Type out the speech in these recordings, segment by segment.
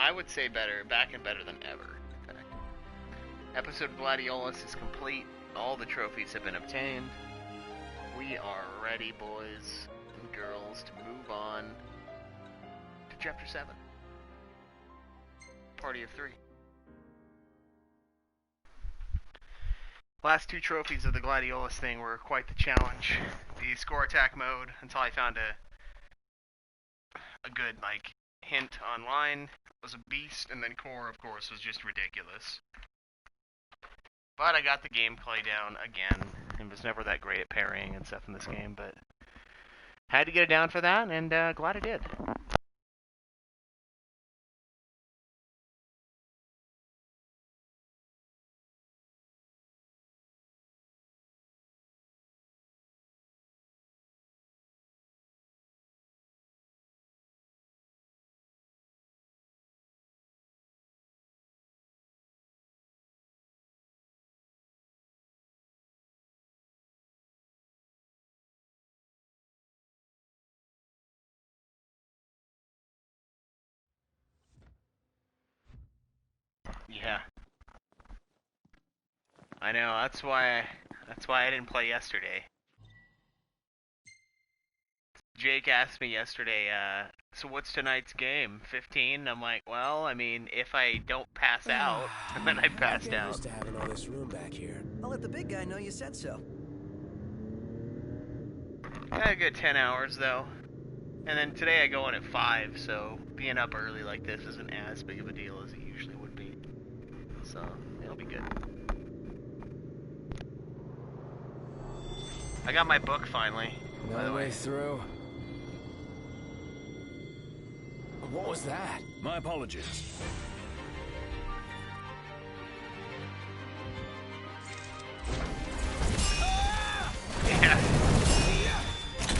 I would say better, back and better than ever. In fact. Episode Gladiolus is complete. All the trophies have been obtained. We are ready, boys and girls, to move on to Chapter 7. Party of 3. Last 2 trophies of the Gladiolus thing were quite the challenge. The score attack mode, until I found a good, like, hint online, was a beast, and then core, of course, was just ridiculous. But I got the gameplay down again, and was never that great at parrying and stuff in this game, but had to get it down for that, and glad I did. Yeah. I know, that's why I didn't play yesterday. Jake asked me yesterday, so what's tonight's game? 15? I'm like, well, I mean, if I don't pass out, and then I passed out. Used to having all this room back here. I'll let the big guy know you said so. Got a good 10 hours, though. And then today I go in at 5, so being up early like this isn't as big of a deal as it usually would be. So, it'll be good. I got my book finally, by the way. Through. What was that? My apologies. Yeah.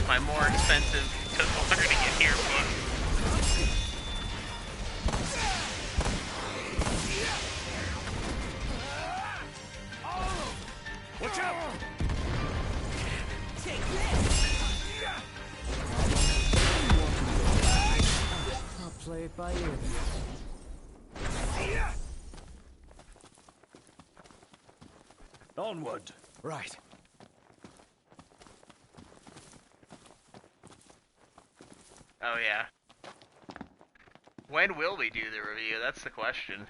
My more expensive, took longer to get here book. Watch out! Take this! I'll play it by ear. Onward. Right. Oh yeah. When will we do the review? That's the question.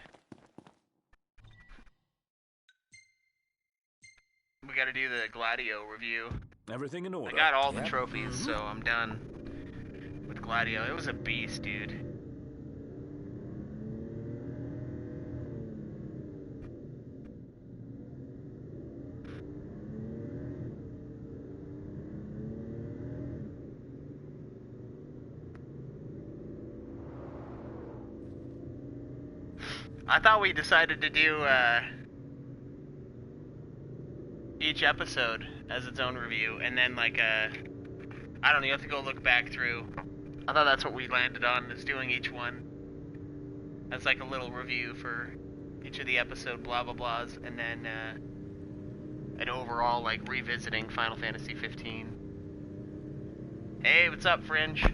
We gotta do the Gladio review. Everything in order. I got all the trophies, so I'm done with Gladio. It was a beast, dude. I thought we decided to do each episode as its own review, and then like I don't know, you have to go look back through. I thought that's what we landed on, is doing each one as like a little review for each of the episode blah blah blahs, and then an overall like revisiting Final Fantasy 15. Hey, what's up, Fringe?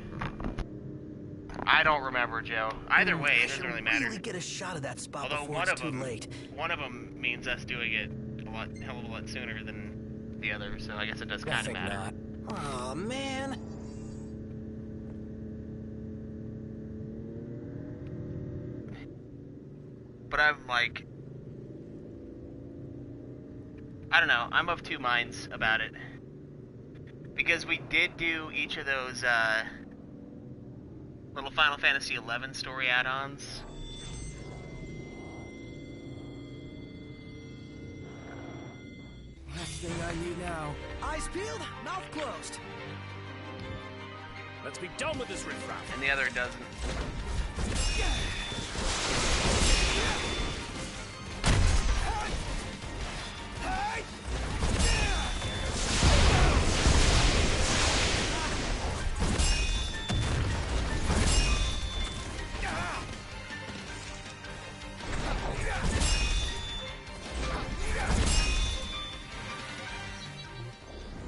I don't remember, Joe. Either way, it doesn't really matter. Really get a shot of that spot Although before it's too late. one of them means us doing it hell of a lot sooner than the other, so I guess it does kind of matter. Not. Aw, man. But I'm like, I don't know, I'm of two minds about it. Because we did do each of those little Final Fantasy 11 story add-ons. Last thing I need now. Eyes peeled, mouth closed. Let's be done with this riffraff. And the other doesn't.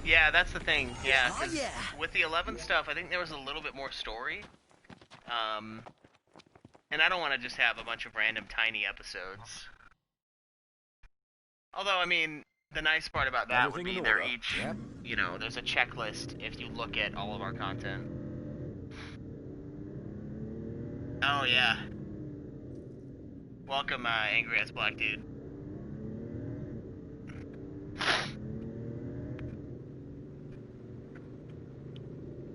Yeah, that's the thing. Yeah, 'cause with the 11 stuff, I think there was a little bit more story. And I don't want to just have a bunch of random tiny episodes. Although, I mean, the nice part about that would be they're each, you know, there's a checklist if you look at all of our content. Oh, yeah. Welcome, Angry Ass Black Dude.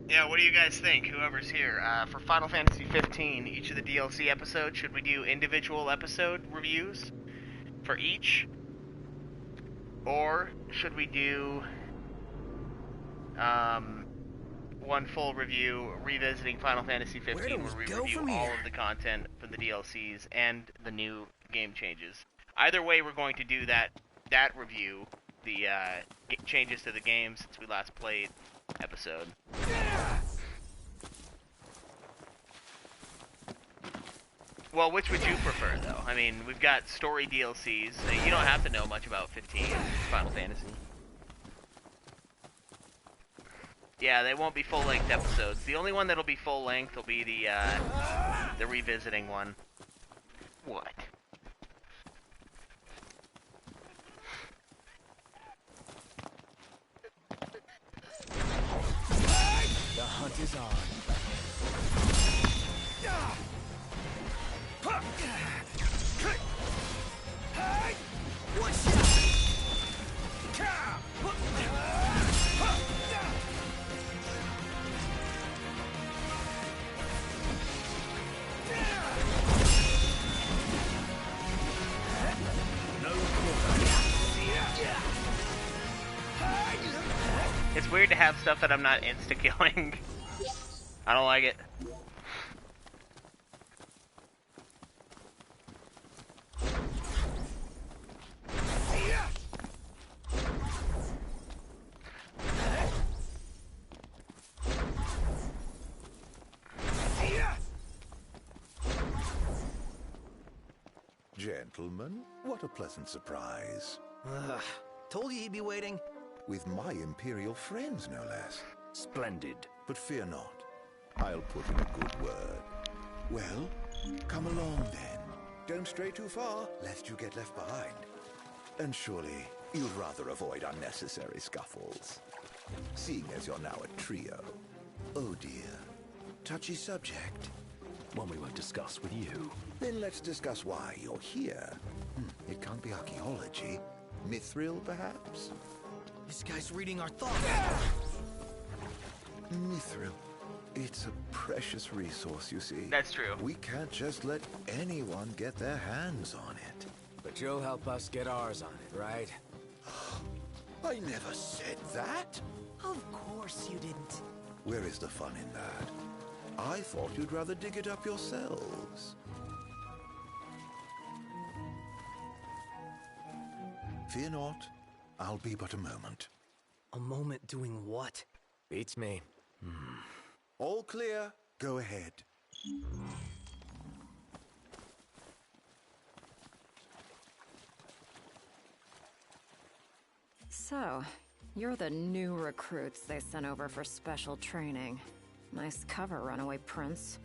Yeah, what do you guys think? Whoever's here. For Final Fantasy 15, each of the DLC episodes, should we do individual episode reviews for each? Or should we do one full review revisiting Final Fantasy 15 where we review all of the content for the DLCs and the new game changes? Either way, we're going to do that review, the changes to the game since we last played episode. Well, which would you prefer, though? I mean, we've got story DLCs, so you don't have to know much about 15 Final Fantasy. Yeah, they won't be full-length episodes. The only one that'll be full-length will be the revisiting one. What? The hunt is on. It's weird to have stuff that I'm not insta-killing. I don't like it. Gentlemen, what a pleasant surprise. Told you he'd be waiting. With my Imperial friends, no less. Splendid. But fear not. I'll put in a good word. Well, come along then. Don't stray too far, lest you get left behind. And surely, you'd rather avoid unnecessary scuffles. Seeing as you're now a trio. Oh dear. Touchy subject. One we won't discuss with you. Then let's discuss why you're here. It can't be archaeology. Mithril, perhaps? This guy's reading our thoughts. Mithril. It's a precious resource, you see. That's true. We can't just let anyone get their hands on it. But you'll help us get ours on it, right? I never said that. Of course you didn't. Where is the fun in that? I thought you'd rather dig it up yourselves. Fear not. I'll be but a moment. A moment doing what? Beats me. All clear. Go ahead. So, you're the new recruits they sent over for special training. Nice cover, runaway prince.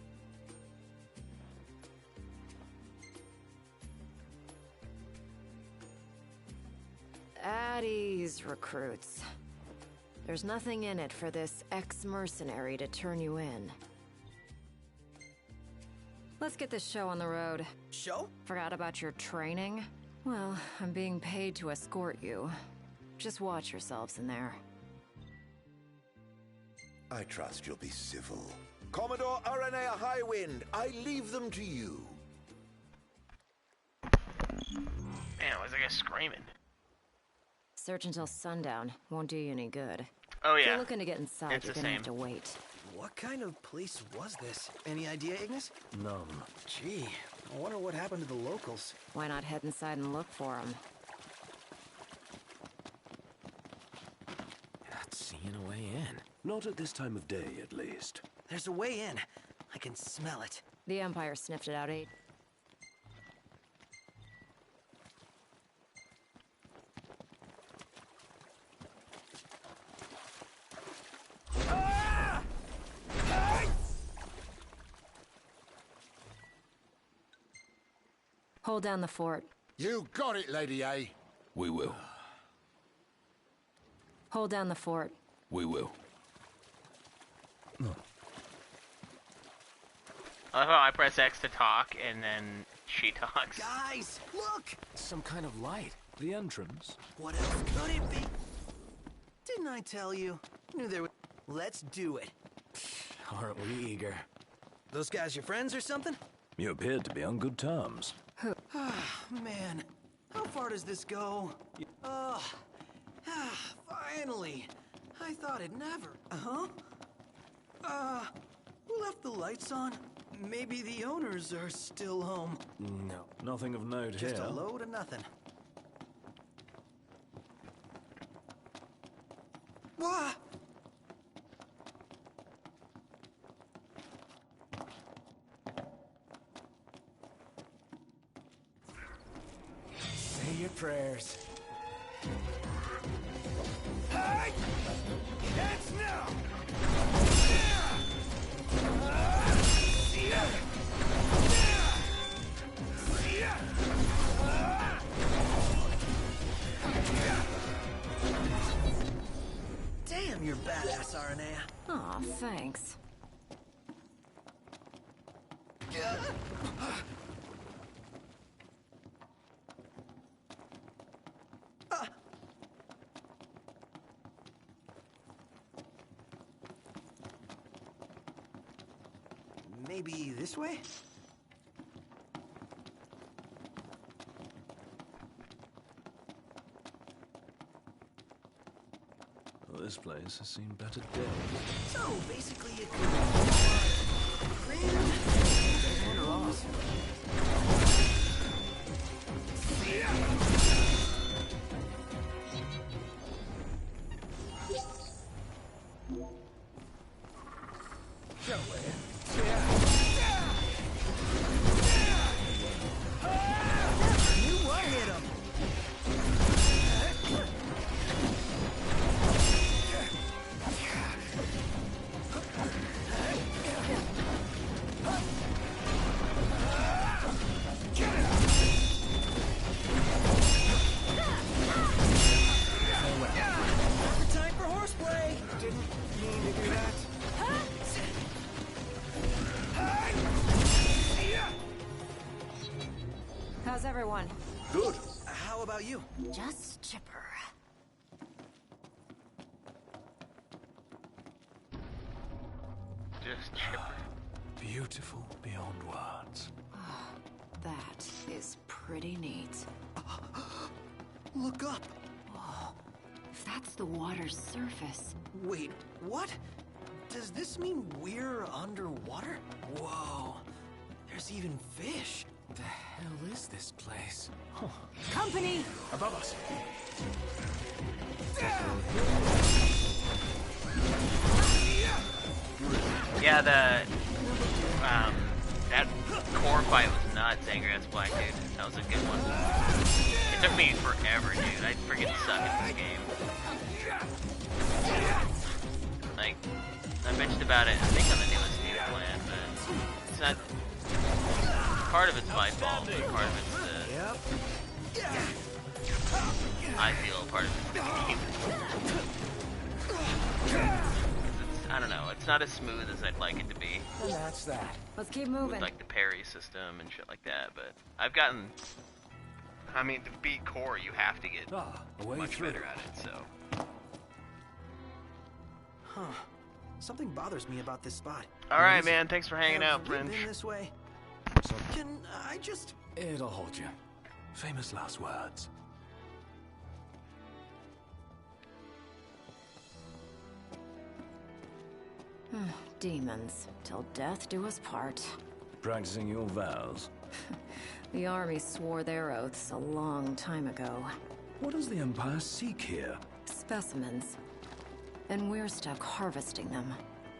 At ease, recruits. There's nothing in it for this ex-mercenary to turn you in. Let's get this show on the road. Show? Forgot about your training? Well, I'm being paid to escort you. Just watch yourselves in there. I trust you'll be civil. Commodore Aranea Highwind, I leave them to you. Man, was that guy screaming? Search until sundown. Won't do you any good. Oh If yeah. you're looking to get inside, It's you're the gonna same. have to wait. What kind of place was this? Any idea, Ignis? None. Gee, I wonder what happened to the locals. Why not head inside and look for them? Not seeing a way in. Not at this time of day, at least. There's a way in. I can smell it. The Empire sniffed it out 8. Hold down the fort. You got it, Lady A. We will. Hold down the fort. We will. I love how I press X to talk, and then she talks. Guys, look! Some kind of light. The entrance? What else could it be? Didn't I tell you? Knew there was... Let's do it. Aren't we eager? Those guys your friends or something? You appeared to be on good terms. Man, how far does this go? Finally. I thought it'd never. Who left the lights on? Maybe the owners are still home. No. Nothing of note Just here. a load of nothing. What? Say your prayers. It's now! Damn, you're badass, Aranea. Aw, thanks. Maybe this way? Well, this place has seen better days. So, basically it could be... Grand... and Ross. How's everyone? Good. How about you? Just chipper. Just chipper. Beautiful beyond words. That is pretty neat. Look up. If that's the water's surface, Wait, what? Does this mean we're underwater? Whoa. There's even fish. The hell is this place? company! Above us. Yeah, that core fight was nuts, Angry Ass Black Dude. That was a good one. It took me forever, dude. I freaking suck at this game. Like, I bitched about it, I think, on the newest Data Plan, but it's not... Part of it's my fault, but part of it's the... I feel part of it's the game. I don't know, it's not as smooth as I'd like it to be. And that's that. Let's keep With moving. like the parry system and shit like that, but I've gotten... I mean, to beat core, you have to get Away much through. better at it, so... Huh. Something bothers me about this spot. Alright, man, thanks for hanging Have out, we Fringe. been this way? Can I just... It'll hold you. Famous last words. Demons. Till death do us part. Practicing your vows. The army swore their oaths a long time ago. What does the Empire seek here? Specimens. And we're stuck harvesting them.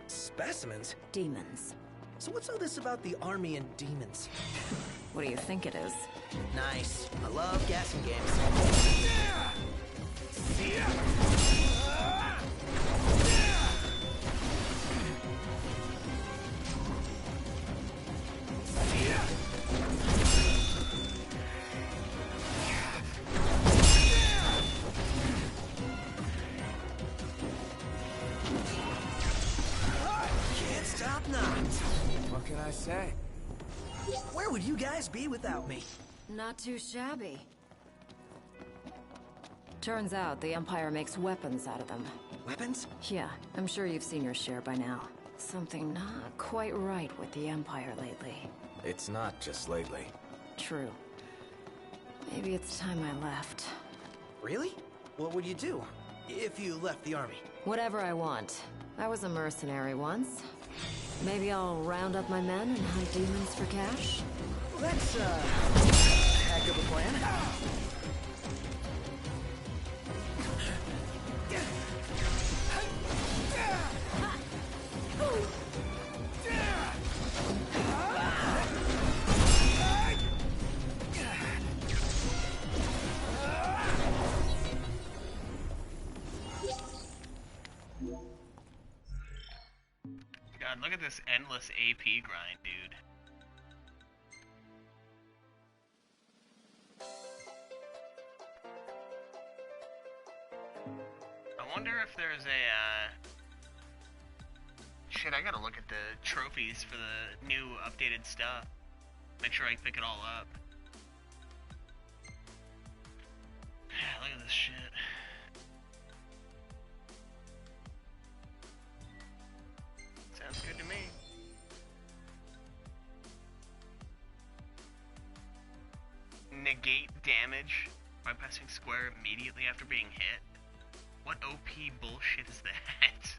Specimens? Demons. So what's all this about the army and demons? What do you think it is? Nice. I love gassing games. say. Where would you guys be without me? Not too shabby. Turns out the Empire makes weapons out of them. Weapons? Yeah, I'm sure you've seen your share by now. Something not quite right with the Empire lately. It's not just lately. True. Maybe it's time I left. Really? What would you do if you left the army? Whatever I want. I was a mercenary once. Maybe I'll round up my men and hunt demons for cash? That's, heck of a plan. God, look at this endless AP grind, dude. I wonder if there's a, Shit, I gotta look at the trophies for the new updated stuff. Make sure I pick it all up. Look at this shit. Sounds good to me. Negate damage by pressing square immediately after being hit. What OP bullshit is that?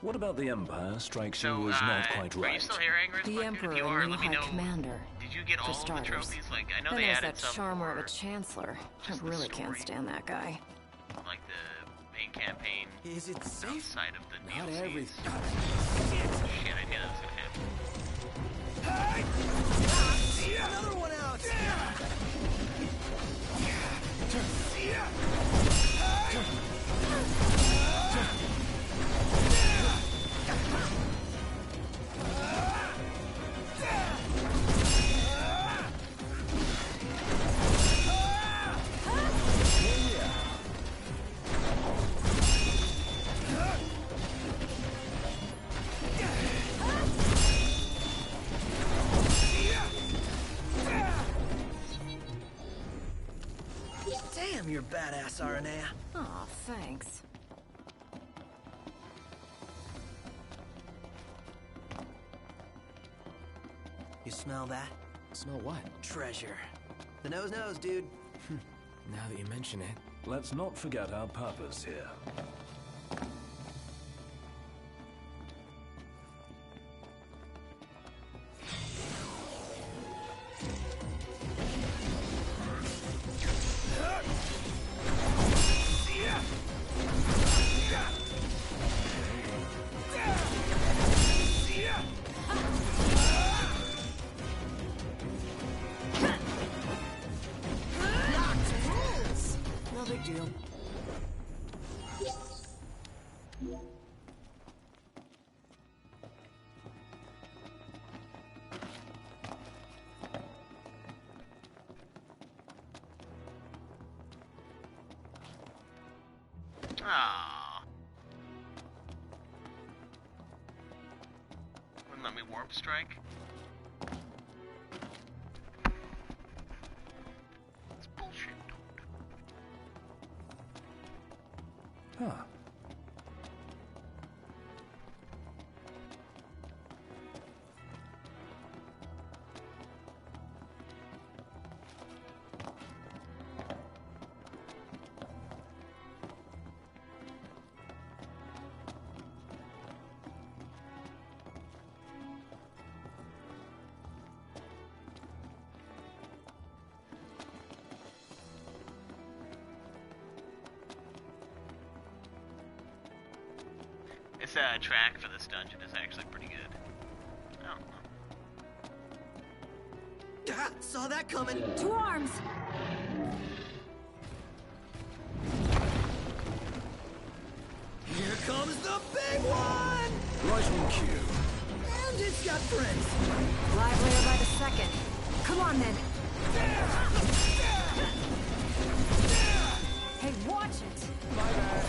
What about the Empire strikes So, you as not quite are you right? still here, Anger's? The If Emperor you are, and new let me High know. Commander. Did you get For all of the starters. trophies? Like, I know Then they there's added that some charmer of a for, chancellor. I just the really can't story. stand that guy. like, the main campaign Is it safe? outside of the Not DLCs. everything. Shit, I knew that was gonna happen. Another one out! Damn, you're badass, Aranea. Aw, thanks. You smell that? Smell what? Treasure. The nose knows, dude. Now that you mention it. Let's not forget our purpose here. No big deal. Aww. Wouldn't let me warp strike. It's bullshit. Huh. This track for this dungeon is actually pretty good. I don't know. Saw that coming. To arms! Here comes the big one! Right on cue. And it's got friends. Livelier by the second. Come on, then. Hey, watch it! My bad.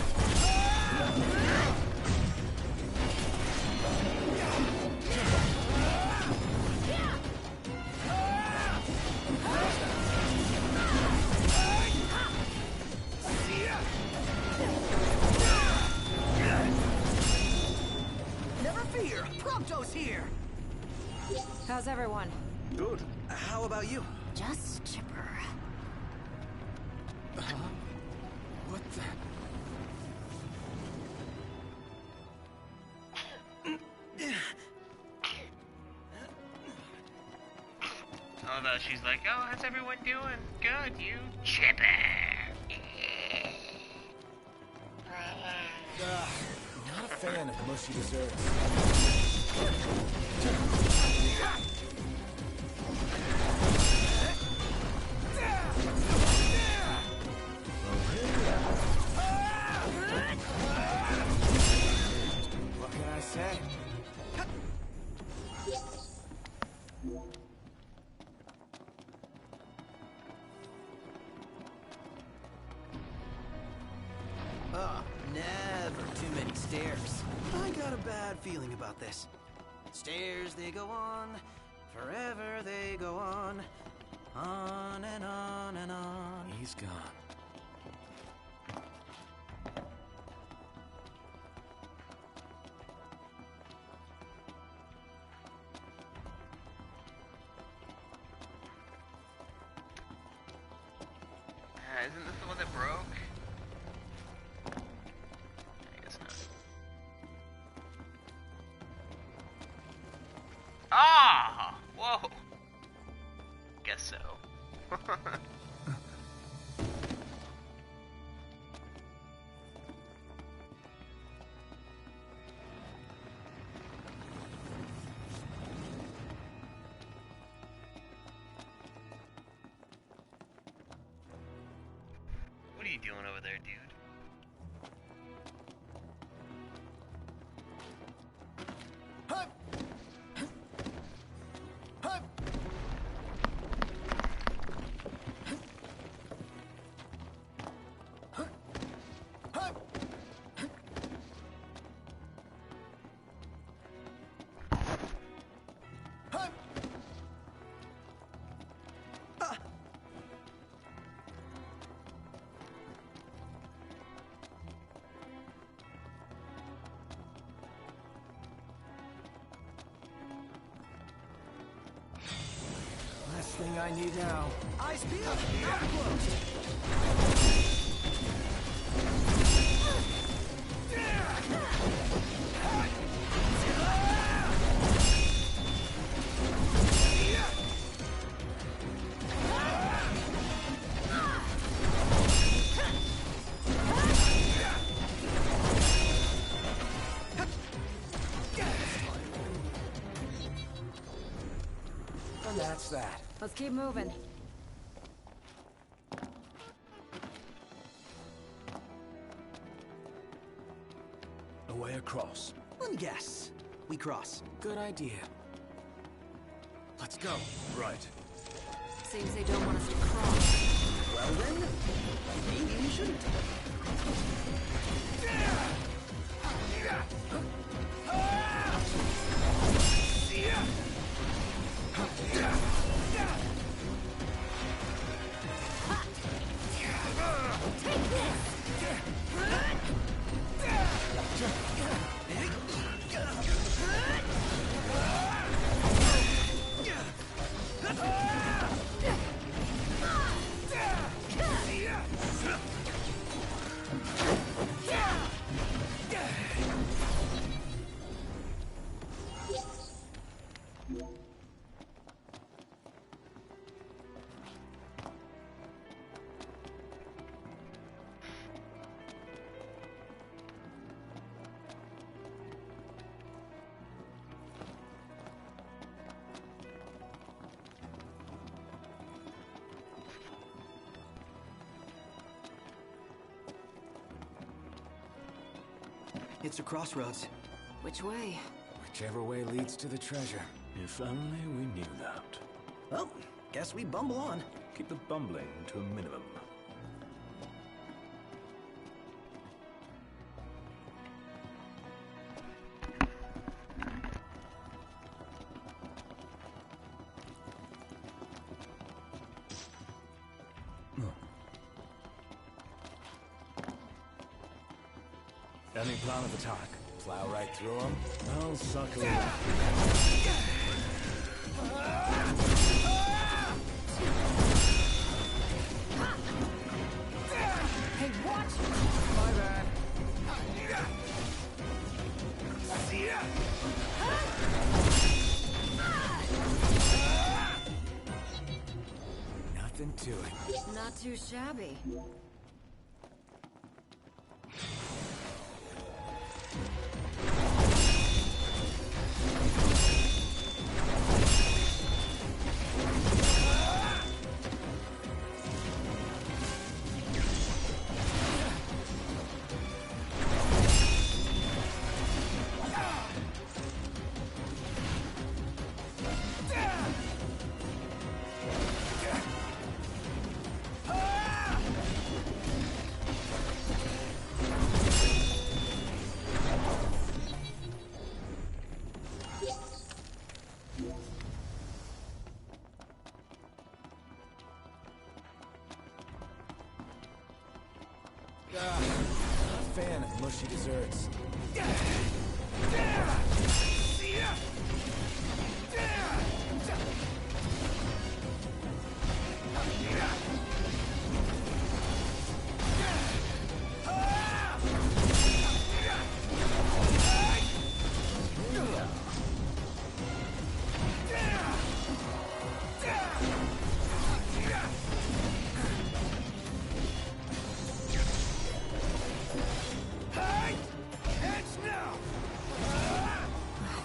Never fear, Prompto's here. How's everyone? Good. How about you? Just chipper. What the? Although she's like, oh, how's everyone doing? Good, you chipper. Not a fan of mushy desserts. What can I say? Never too many stairs. I got a bad feeling about this. Stairs, they go on. Forever they go on. On and on and on. He's gone. Isn't this the one that broke? I guess not. Ah! Whoa! Guess so. What are you doing over there, dude? Last thing I need now. Eyes peeled, mouth closed. And that's that. Let's keep moving. A way across. Let me guess. We cross. Good idea. Let's go. Right. Seems they don't want us to cross. Well then, maybe we shouldn't. It's a crossroads. Which way? Whichever way leads to the treasure. If only we knew that. Well, guess we bumble on. Keep the bumbling to a minimum. Any plan of attack? Plow right through them? I'll suckle it. Hey, watch! My bad. Nothing to it. Not too shabby. Not a fan of mushy desserts.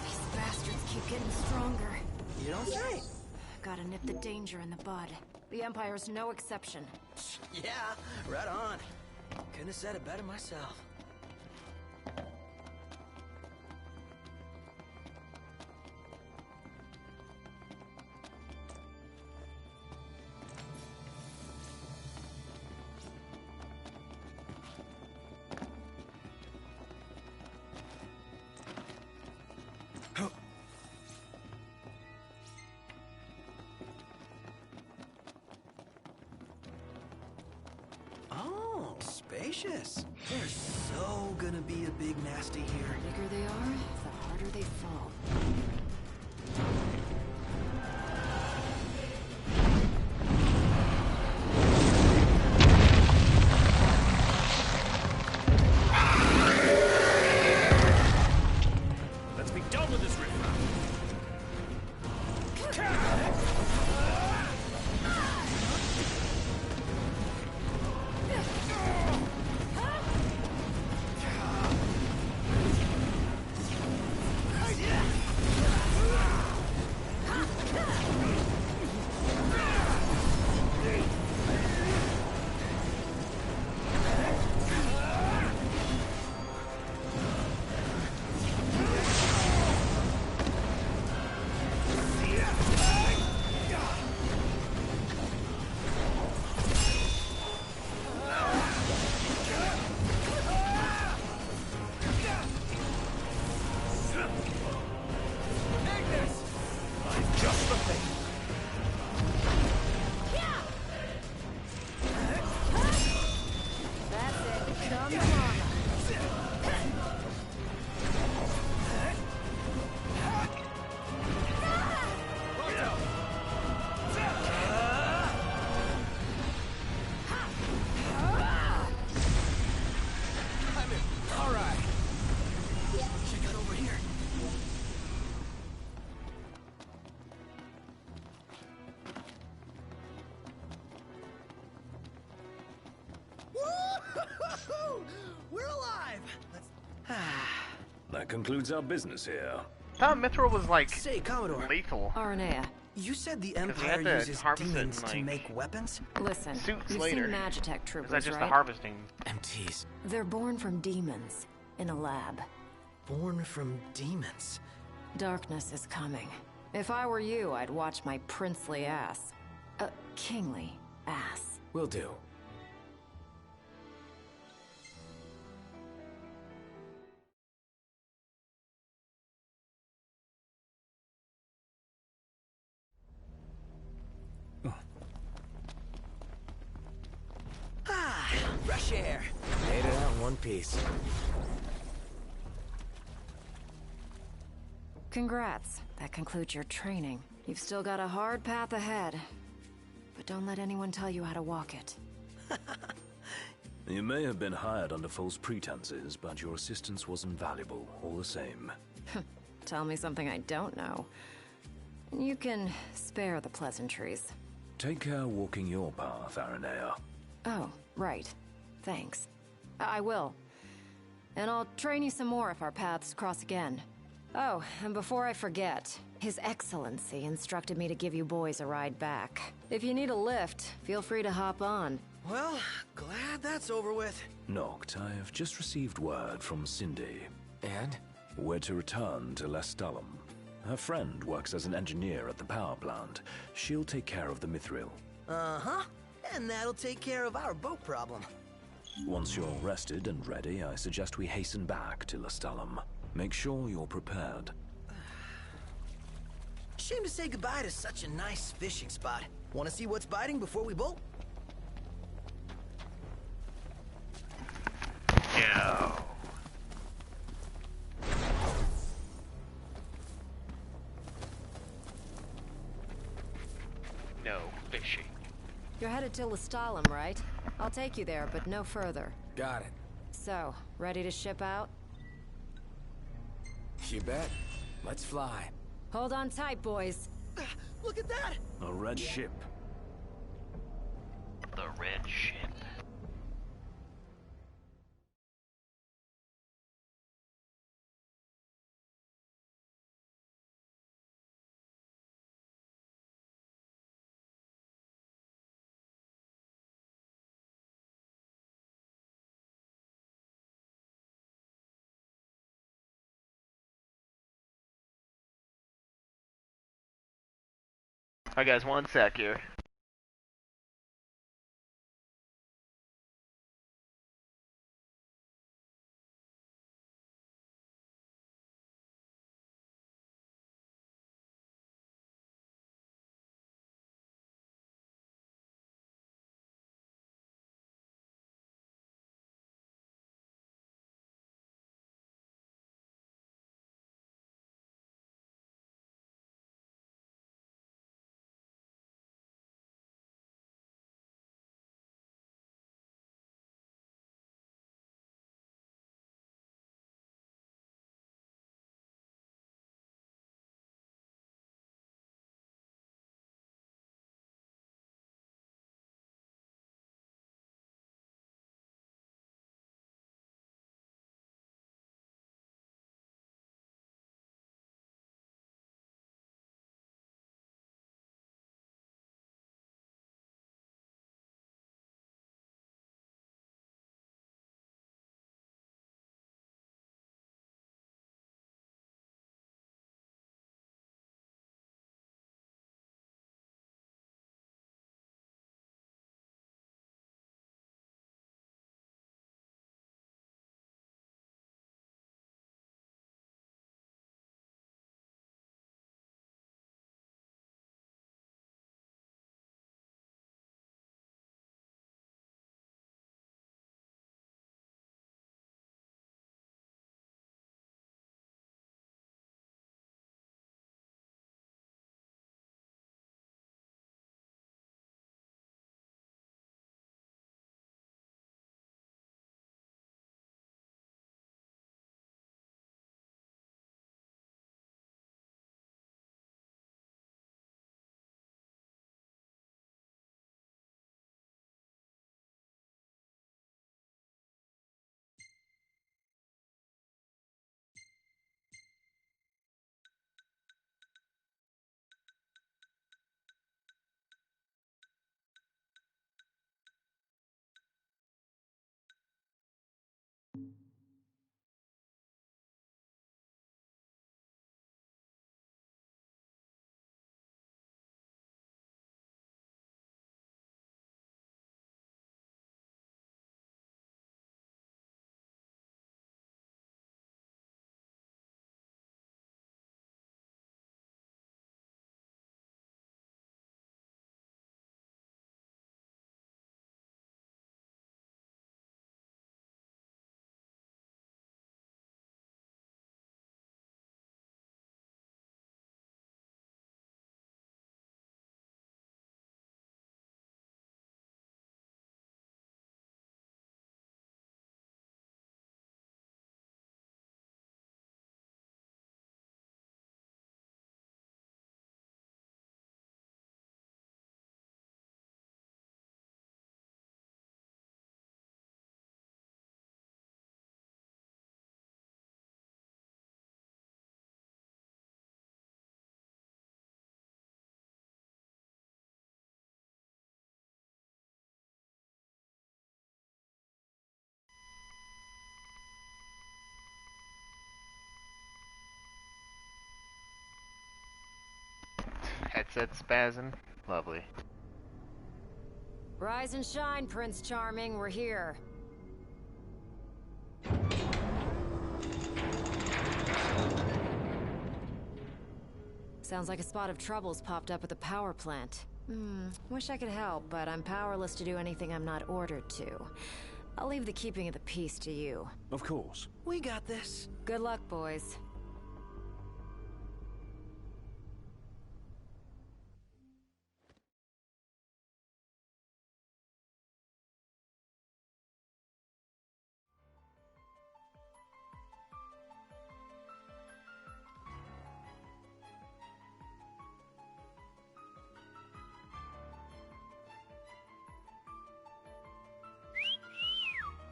These bastards keep getting stronger. You don't say. Gotta nip the danger in the bud. The Empire's no exception. Yeah, right on. Couldn't have said it better myself. Oh, spacious. There's so gonna be a big nasty here. The bigger they are, the harder they fall. Let's be done with this riffraff. Just the thing. That's it. Come to mama. All right. Check out over here. Woo-hoo-hoo-hoo! We're alive. Let's. That concludes our business here. I thought Mithril was like Say, Commodore. lethal. Arnea, You said the he Empire had to uses harvest it demons in, to like, make weapons? listen. Suits You've later. seen Magitech Is troopers, that just right? the harvesting? MTs. They're born from demons, in a lab. Born from demons. Darkness is coming. If I were you, I'd watch my princely ass. Kingly ass. Will do. Ah, fresh air. Made it out in one piece. Congrats. That concludes your training. You've still got a hard path ahead. But don't let anyone tell you how to walk it. You may have been hired under false pretenses, but your assistance was invaluable, all the same. Tell me something I don't know. You can spare the pleasantries. Take care walking your path, Aranea. Oh, right. Thanks. I will. And I'll train you some more if our paths cross again. Oh, and before I forget, His Excellency instructed me to give you boys a ride back. If you need a lift, feel free to hop on. Well, glad that's over with. Noct, I have just received word from Cindy. And? We're to return to Lestalum. Her friend works as an engineer at the power plant. She'll take care of the Mithril. Uh-huh. And that'll take care of our boat problem. Once you're rested and ready, I suggest we hasten back to Lestalum. Make sure you're prepared. Shame to say goodbye to such a nice fishing spot. Want to see what's biting before we bolt? Go. No fishing. You're headed to Lestalum, right? I'll take you there, but no further. Got it. So, ready to ship out? You bet. Let's fly. Hold on tight, boys. Look at that! A red ship. The red ship. Alright guys, one sec here. said spazzing. Lovely. Rise and shine, Prince Charming. We're here. Sounds like a spot of trouble's popped up at the power plant. Wish I could help, but I'm powerless to do anything I'm not ordered to. I'll leave the keeping of the peace to you. Of course. We got this. Good luck, boys.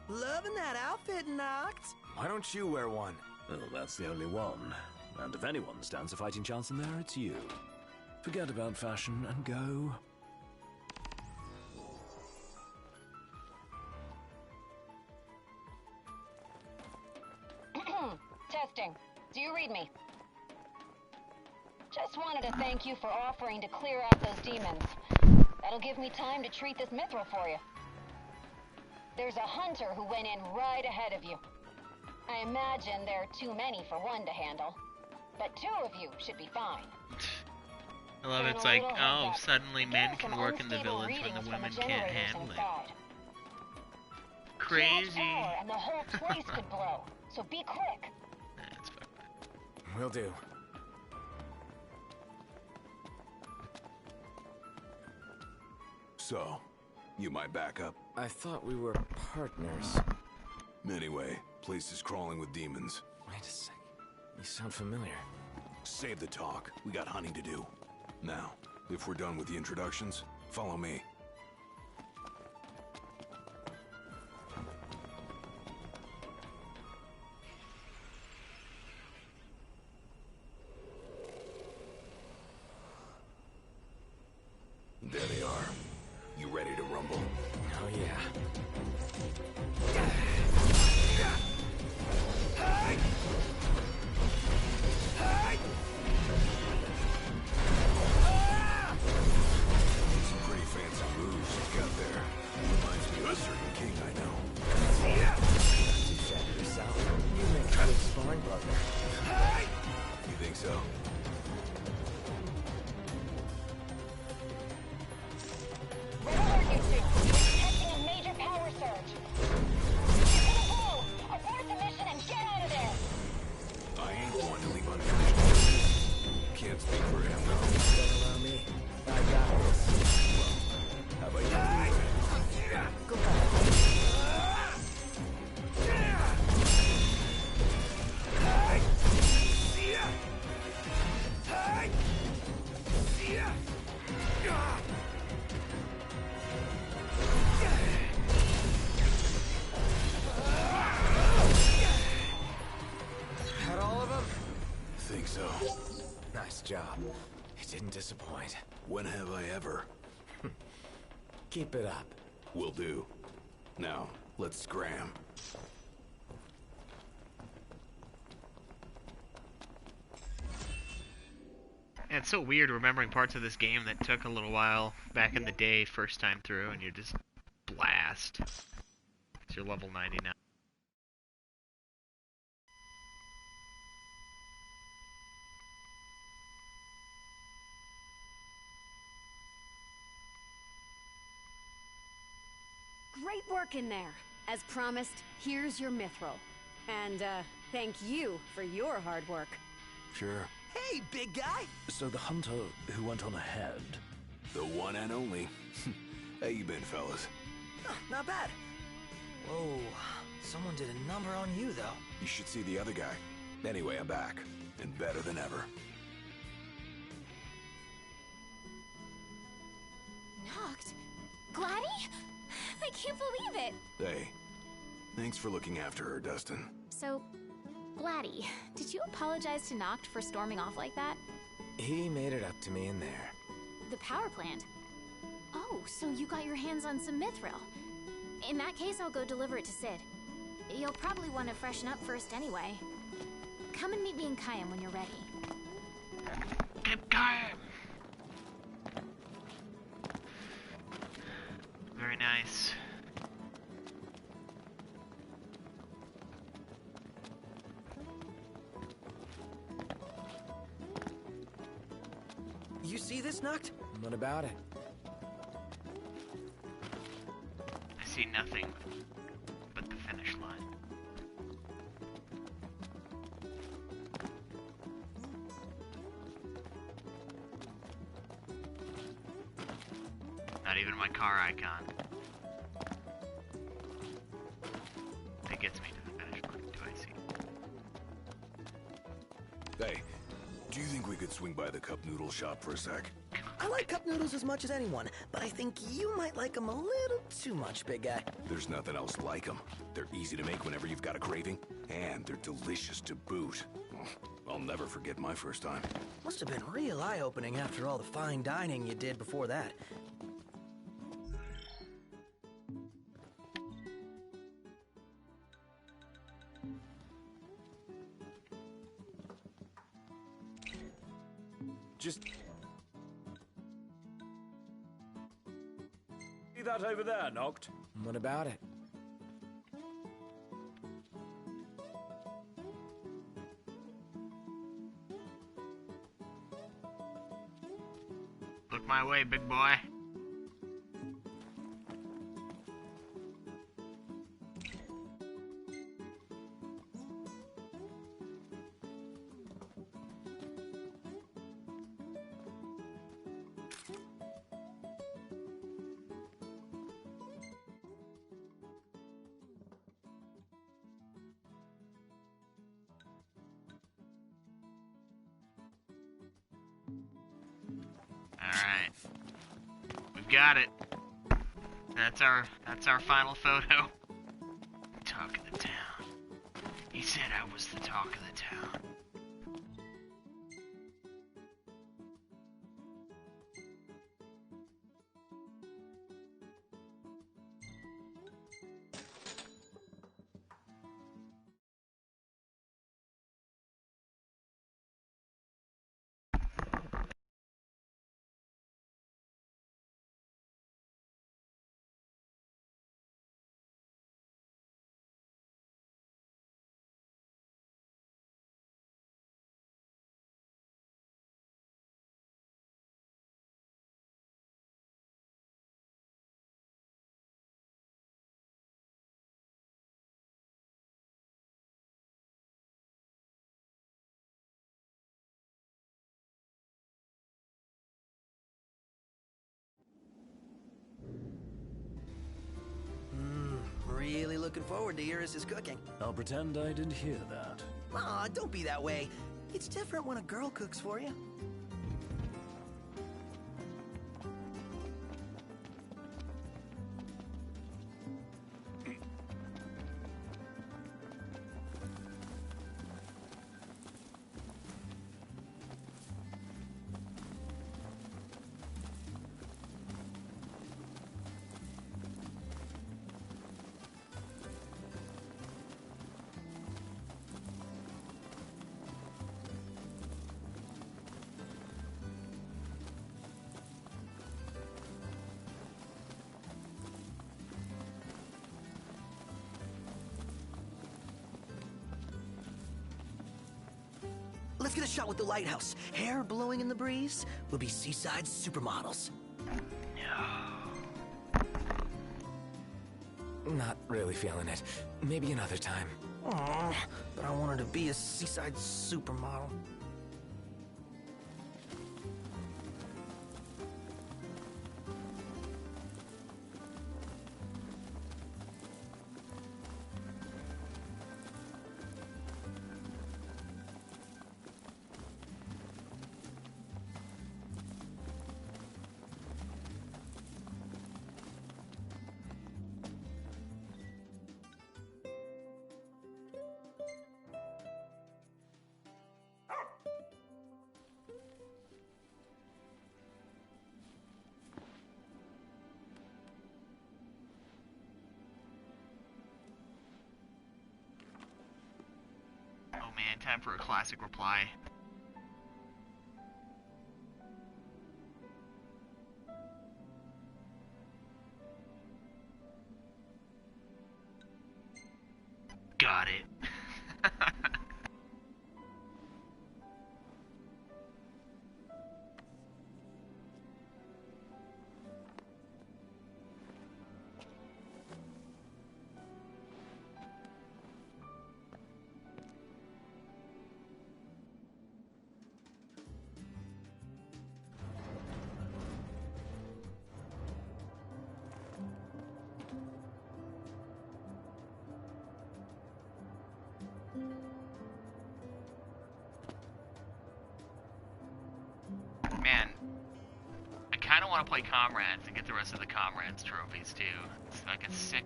Loving that outfit, Noct. Why don't you wear one? Well, that's the only one. And if anyone stands a fighting chance in there, it's you. Forget about fashion and go. Testing. Do you read me? Just wanted to thank you for offering to clear out those demons. That'll give me time to treat this mithril for you. There's a hunter who went in right ahead of you. I imagine there are too many for one to handle, but two of you should be fine. I love it's like, oh, suddenly men can work in the village when the women can't handle it. Crazy. And the whole place could blow, so be quick. That's fucked up. Will do. So, you my backup? I thought we were partners. Anyway, place is crawling with demons. Wait a sec. You sound familiar. Save the talk. We got hunting to do. Now, if we're done with the introductions, follow me. There they are. You ready to rumble? Oh yeah. Some pretty fancy moves you've got there. Reminds me of a certain king I know. You said it yourself. You make a good sparring partner. You think so? Where are you two? We're detecting a major power surge. Hit a blow! Abort the mission and get out of there! I ain't one to leave unfinished. Can't speak for him, though. Don't allow me. I got this. How about you? Go ahead. Had all of them? Think so. Nice job. It didn't disappoint. When have I ever? Keep it up. Will do. Now, let's scram. Yeah, it's so weird remembering parts of this game that took a little while back in the day, first time through, and you just blast. It's your level 99. Great work in there. As promised, here's your mithril. And, thank you for your hard work. Sure. Hey, big guy. So the hunter who went on ahead. The one and only. How you been, fellas? Oh, not bad. Whoa, someone did a number on you, though. You should see the other guy. Anyway, I'm back. And better than ever. Knocked? Gladdy? I can't believe it! Hey, thanks for looking after her, Dustin. So, Gladdy, did you apologize to Noct for storming off like that? He made it up to me in there. The power plant? Oh, so you got your hands on some mithril. In that case, I'll go deliver it to Sid. You'll probably want to freshen up first anyway. Come and meet me in Kayam when you're ready. nice. You see this, Noct? What about it? I see nothing but the finish line. Not even my car icon. That gets me to the finish line. Do I see? Hey, do you think we could swing by the cup noodle shop for a sec? I like cup noodles as much as anyone, but I think you might like them a little too much, big guy. There's nothing else like them. They're easy to make whenever you've got a craving, and they're delicious to boot. I'll never forget my first time. Must have been real eye-opening after all the fine dining you did before that. Just... See that over there, Noct? What about it? Look my way, big boy. Alright. We've got it. That's our final photo. Talk of the town. He said I was the talk of the town. Really looking forward to Iris' cooking. I'll pretend I didn't hear that. Aw, don't be that way. It's different when a girl cooks for you. Let's get a shot with the lighthouse. Hair blowing in the breeze. We'll be seaside supermodels. Not really feeling it. Maybe another time. Aw, but I want her to be a seaside supermodel. Oh man, time for a classic reply. got it. Man, I kind of want to play Comrades and get the rest of the Comrades trophies too. It's like a sick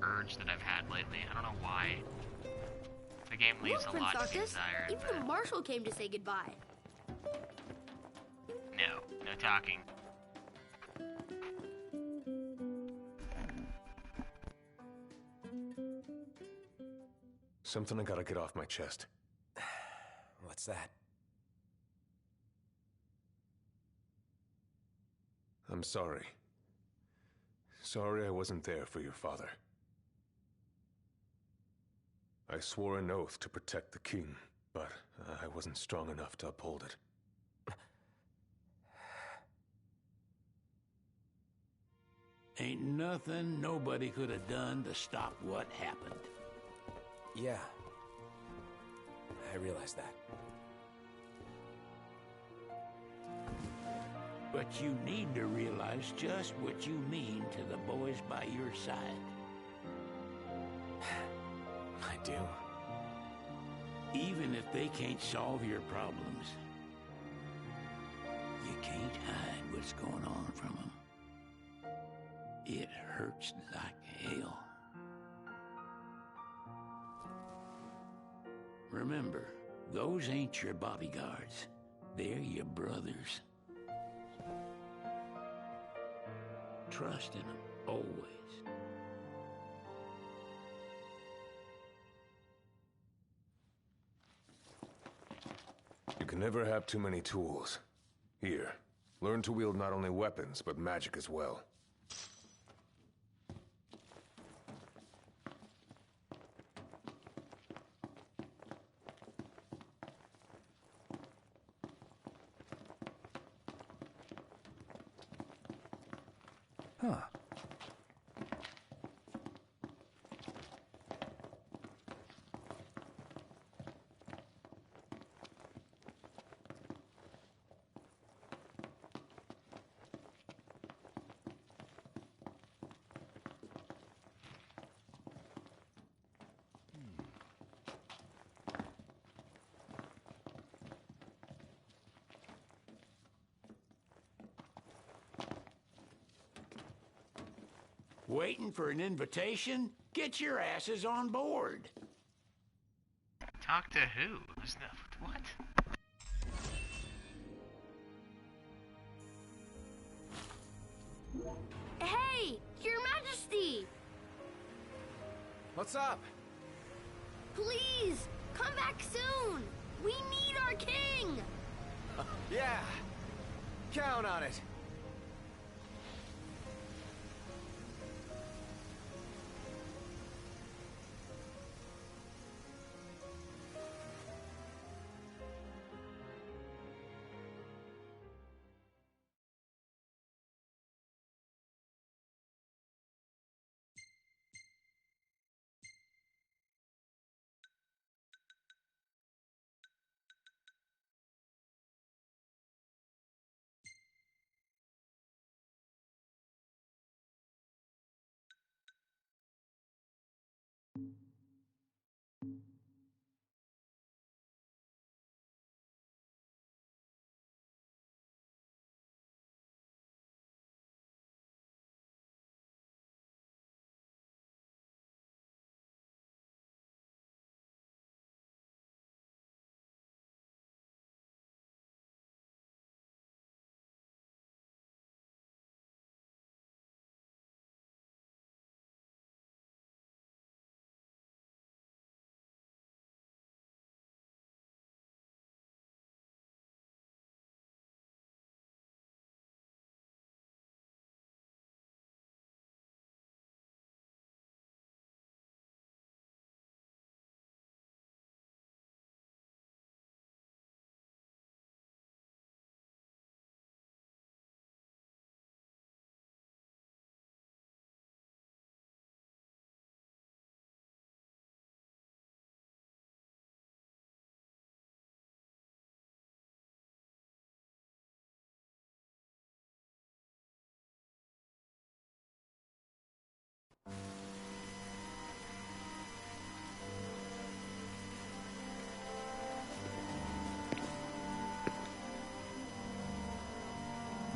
urge that I've had lately. I don't know why. The game leaves a lot to be desired. Even the Marshal came to say goodbye. No talking. Something I gotta get off my chest. What's that? I'm sorry. Sorry I wasn't there for your father. I swore an oath to protect the king, but I wasn't strong enough to uphold it. Ain't nothing nobody could have done to stop what happened. Yeah. I realize that. But you need to realize just what you mean to the boys by your side. I do. Even if they can't solve your problems, you can't hide what's going on from them. It hurts like hell. Remember, those ain't your bodyguards. They're your brothers. Trust in them, always. You can never have too many tools. Here, learn to wield not only weapons, but magic as well. Huh. Waiting for an invitation? Get your asses on board. Talk to who? There's no... What? Hey, Your Majesty! What's up? Please, come back soon! We need our king! Yeah. Count on it.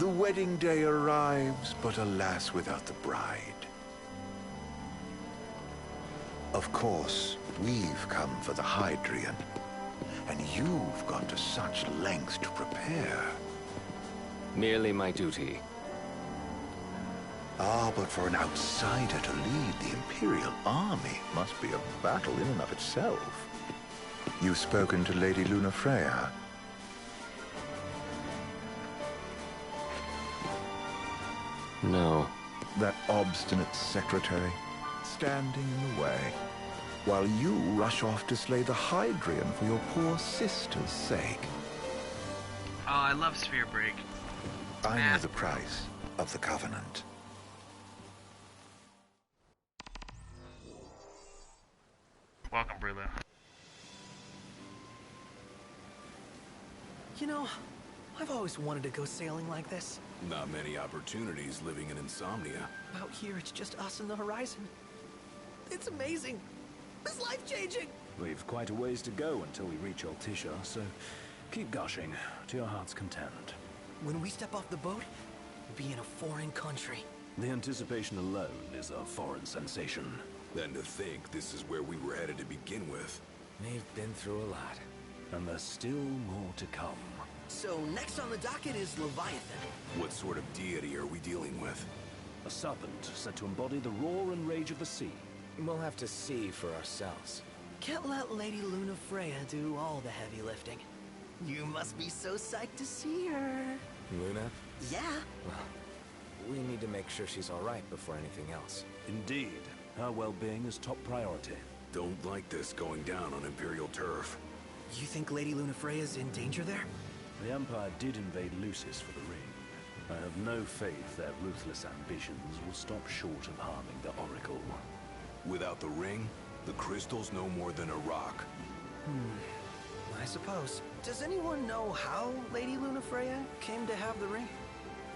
The wedding day arrives, but alas, without the bride. Of course, we've come for the Hydrian, and you've gone to such lengths to prepare. Merely my duty. Ah, but for an outsider to lead the Imperial army must be a battle in and of itself. You've spoken to Lady Lunafreya? No. That obstinate secretary, standing in the way, while you rush off to slay the Hydrian for your poor sister's sake. Oh, I love Sphere Break. I know the price of the Covenant. Welcome, Brulu. You know, I've always wanted to go sailing like this. Not many opportunities living in Insomnia. Out here, it's just us and the horizon. It's amazing. It's life-changing. We've quite a ways to go until we reach Altissia, so keep gushing to your heart's content. When we step off the boat, we'll be in a foreign country. The anticipation alone is a foreign sensation. Then to think this is where we were headed to begin with. We've been through a lot. And there's still more to come. So next on the docket is Leviathan. What sort of deity are we dealing with? A serpent said to embody the roar and rage of the sea. We'll have to see for ourselves. Can't let Lady Lunafreya do all the heavy lifting. You must be so psyched to see her. Luna? Yeah. Well, we need to make sure she's all right before anything else. Indeed. Her well-being is top priority. Don't like this going down on Imperial turf. You think Lady Lunafreya's in danger there? The Empire did invade Lucis for the ring. I have no faith their ruthless ambitions will stop short of harming the Oracle. Without the ring, the crystal's no more than a rock. I suppose. Does anyone know how Lady Lunafreya came to have the ring?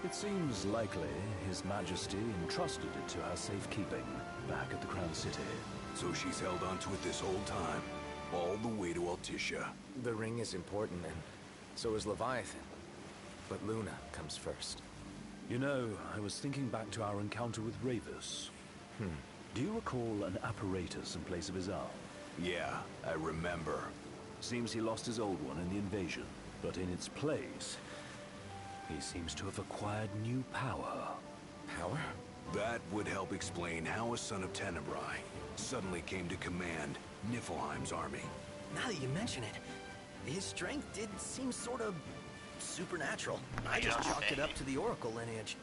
It seems likely His Majesty entrusted it to her safekeeping back at the Crown City. So she's held onto it this whole time, all the way to Altissia. The ring is important, and so is Leviathan. But Luna comes first. You know, I was thinking back to our encounter with Ravus. Do you recall an apparatus in place of his arm? Yeah, I remember. Seems he lost his old one in the invasion, but in its place, he seems to have acquired new power. Power? That would help explain how a son of Tenebrae suddenly came to command Niflheim's army. Now that you mention it, his strength did seem sort of supernatural. I just chalked it up to the Oracle lineage.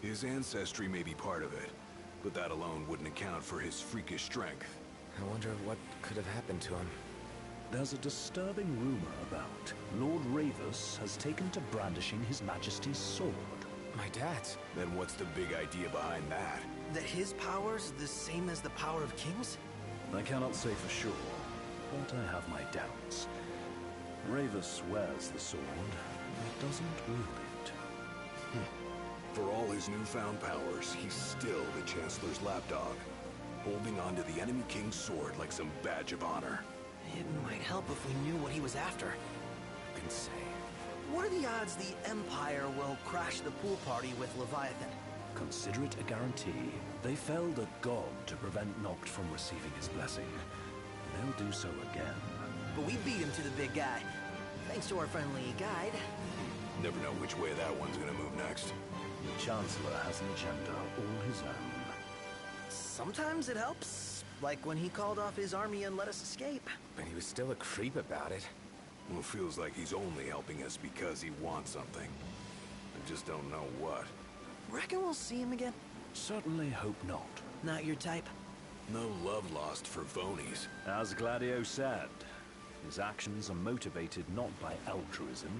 His ancestry may be part of it, but that alone wouldn't account for his freakish strength. I wonder what could have happened to him. There's a disturbing rumor about Lord Ravus has taken to brandishing His Majesty's sword. My dad's. Then what's the big idea behind that? That his power's the same as the power of kings? I cannot say for sure, but I have my doubts. Ravus wears the sword, but doesn't wield it. For all his newfound powers, he's still the Chancellor's lapdog, holding on to the enemy king's sword like some badge of honor. It might help if we knew what he was after. Who can say? What are the odds the Empire will crash the pool party with Leviathan? Consider it a guarantee. They felled a god to prevent Noct from receiving his blessing. They'll do so again. But we beat him to the big guy, thanks to our friendly guide. Never know which way that one's gonna move next. The Chancellor has an agenda all his own. Sometimes it helps, like when he called off his army and let us escape. But he was still a creep about it. Well, it feels like he's only helping us because he wants something. I just don't know what. Reckon we'll see him again? Certainly hope not. Not your type? No love lost for phonies. As Gladio said, his actions are motivated not by altruism,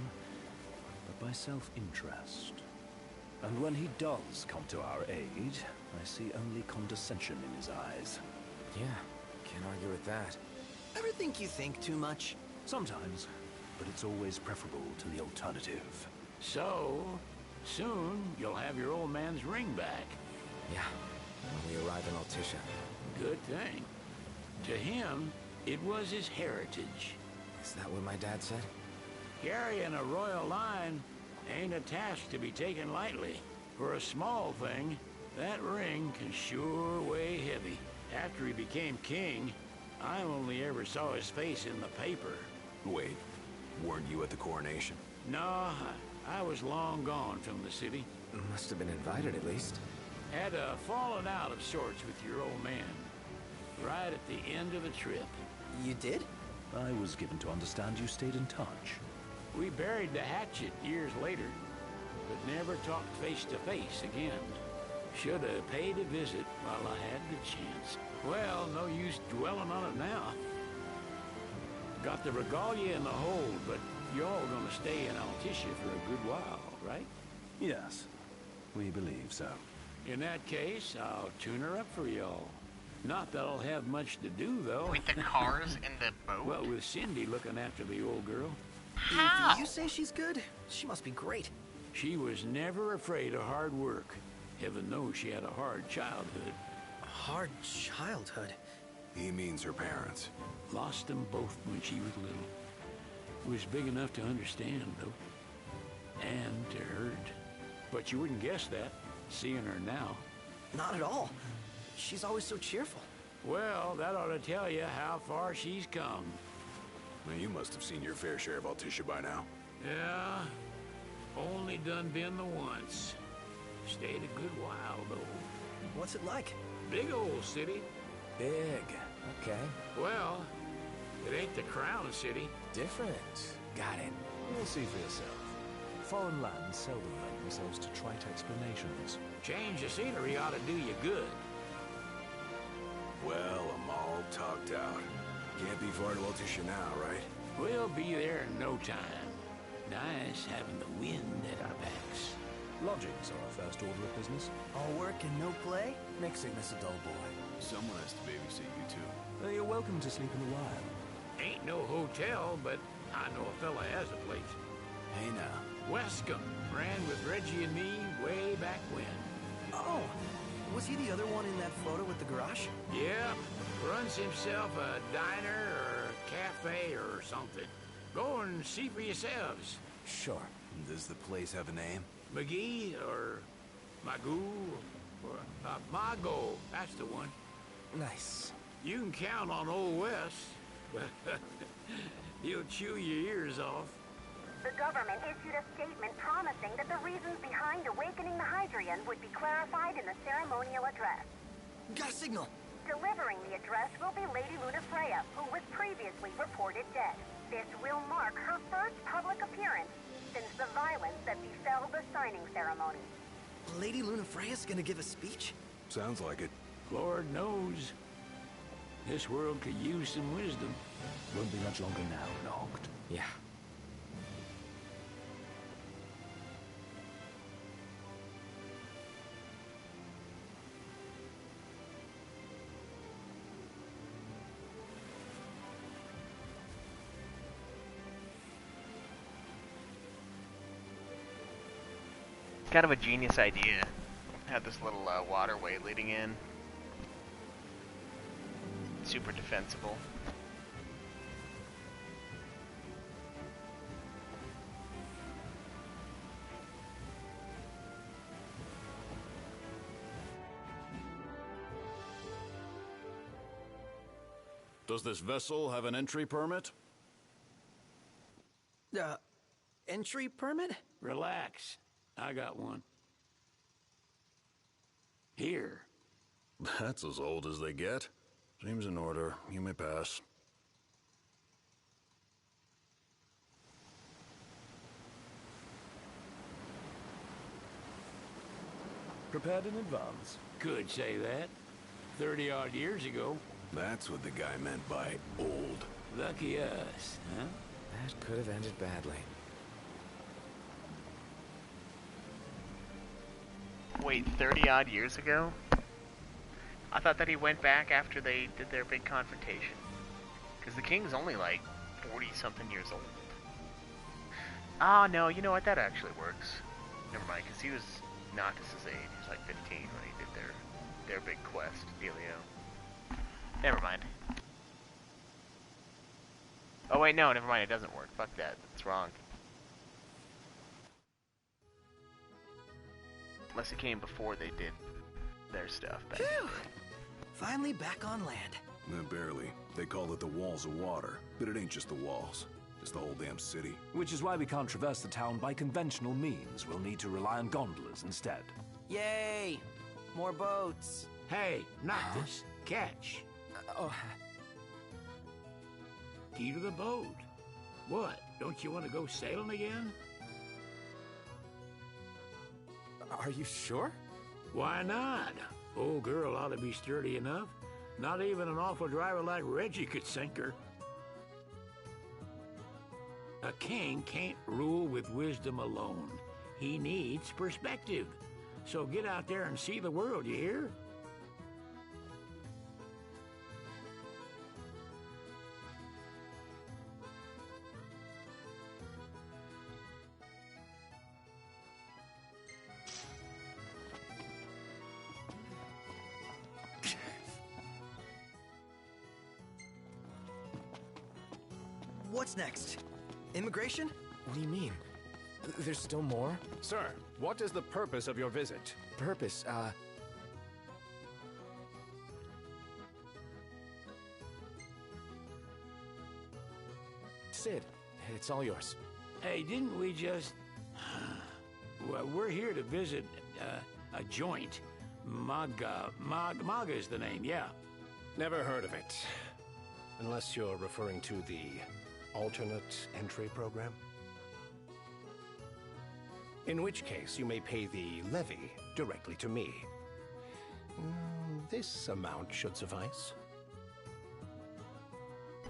but by self-interest. And when he does come to our aid, I see only condescension in his eyes. Yeah, can't argue with that. Ever think you think too much? Sometimes, but it's always preferable to the alternative. So, soon you'll have your old man's ring back. Yeah, when we arrive in Altissia. Good thing. To him, it was his heritage. Is that what my dad said? Carrying a royal line ain't a task to be taken lightly. For a small thing, that ring can sure weigh heavy. After he became king, I only ever saw his face in the paper. Wait, weren't you at the coronation? No, I was long gone from the city. Must have been invited at least. Had a falling out of sorts with your old man. Right at the end of the trip. You did? I was given to understand you stayed in touch. We buried the hatchet years later, but never talked face to face again. Should have paid a visit while I had the chance. Well, no use dwelling on it now. Got the regalia in the hold, but y'all gonna stay in Altissia for a good while, right? Yes, we believe so. In that case, I'll tune her up for y'all. Not that I'll have much to do, though. With the cars in the boat? Well, with Cindy looking after the old girl. How? You say she's good? She must be great. She was never afraid of hard work. Heaven knows she had a hard childhood. Hard childhood? He means her parents. Lost them both when she was little. Was big enough to understand, though. And to hurt. But you wouldn't guess that, seeing her now. Not at all. She's always so cheerful. Well, that ought to tell you how far she's come. Well, you must have seen your fair share of Altissia by now. Yeah, only done been the once. Stayed a good while, though. What's it like? Big old city. Big. Okay. Well, it ain't the crown city. Different. Got it. You'll see for yourself. Foreign lands seldom lend themselves to trite explanations. Change of scenery ought to do you good. Well, I'm all talked out. Can't be far to Altissia now, right? We'll be there in no time. Nice having the wind at our backs. Lodgings are our first order of business. All work and no play? Make Cygnus a dull boy. Someone has to babysit you, too. You're welcome to sleep in the wild. Ain't no hotel, but I know a fella has a place. Hey now. Wescombe ran with Reggie and me way back when. Oh, was he the other one in that photo with the garage? Yeah, runs himself a diner or a cafe or something. Go and see for yourselves. Sure. Does the place have a name? McGee or Magoo or Mago, that's the one. Nice. You can count on Old West, but he'll chew your ears off. The government issued a statement promising that the reasons behind awakening the Hydrian would be clarified in the ceremonial address. Got a signal. Delivering the address will be Lady Lunafreya, who was previously reported dead. This will mark her first public appearance since the violence that befell the signing ceremony. Lady Lunafreya's gonna give a speech? Sounds like it. Lord knows. This world could use some wisdom. Won't be much longer now, Noct. Yeah. Kind of a genius idea. Had this little waterway leading in. Super defensible. Does this vessel have an entry permit? Entry permit? Relax. I got one. Here. That's as old as they get. Seems in order. You may pass. Prepared in advance. Could say that. 30-odd years ago. That's what the guy meant by old. Lucky us, huh? That could have ended badly. Wait, 30-odd years ago? I thought that he went back after they did their big confrontation. Because the king's only like 40-something years old. Ah, no, you know what? That actually works. Never mind, because he was Noctis's age. He was like 15 when he did their big quest dealio. Never mind. Oh wait, no, never mind. It doesn't work. Fuck that. That's wrong. Unless it came before they did their stuff back. Phew! Finally back on land. Barely. They call it the Walls of Water, but it ain't just the walls. It's the whole damn city. Which is why we can't traverse the town by conventional means. We'll need to rely on gondolas instead. Yay! More boats. Hey, not this. Catch. Oh. Key to the boat. What? Don't you want to go sailing again? Are you sure? Why not? Old girl ought to be sturdy enough. Not even an awful driver like Reggie could sink her. A king can't rule with wisdom alone. He needs perspective. So get out there and see the world, you hear? What's next? Immigration? What do you mean? There's still more? Sir, what is the purpose of your visit? Purpose, Sid, it's all yours. Hey, didn't we just... Well, we're here to visit a joint. Maga is the name, yeah. Never heard of it. Unless you're referring to the alternate entry program. In which case, you may pay the levy directly to me. This amount should suffice.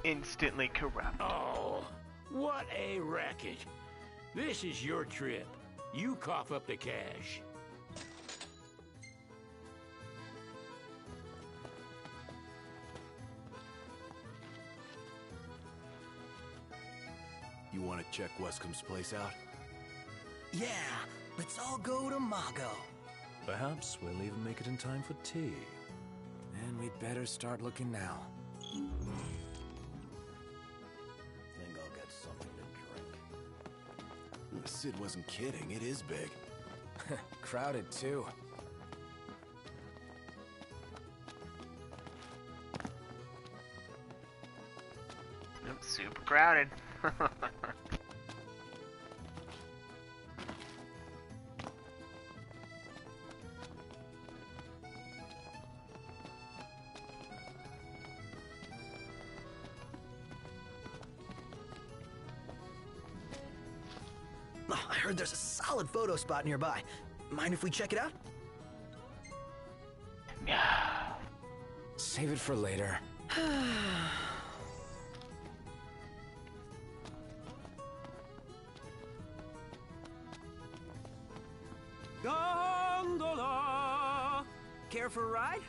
Instantly corrupt. Oh, what a racket. This is your trip. You cough up the cash. You want to check Wescom's place out? Yeah, let's all go to Mago. Perhaps we'll even make it in time for tea. And we'd better start looking now. Think I'll get something to drink. Sid wasn't kidding. It is big. Crowded, too. Yep, super crowded. Oh, I heard there's a solid photo spot nearby. Mind if we check it out? Save it for later. Gondola! Care for a ride?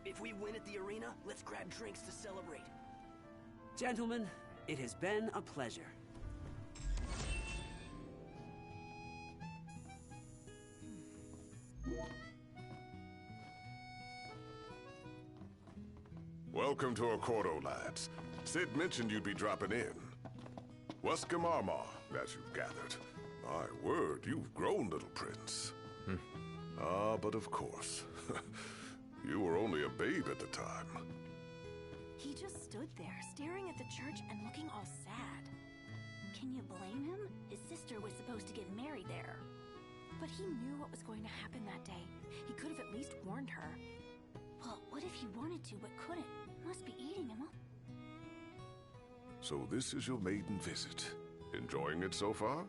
If we win at the arena, let's grab drinks to celebrate. Gentlemen, it has been a pleasure. Welcome to Accordo, lads. Sid mentioned you'd be dropping in. Wescom Armor, as you've gathered. My word, you've grown, little prince. But of course. You were only a babe at the time. He just stood there, staring at the church and looking all sad. Can you blame him? His sister was supposed to get married there. But he knew what was going to happen that day. He could have at least warned her. Well, what if he wanted to but couldn't? Must be eating him up. So this is your maiden visit. Enjoying it so far?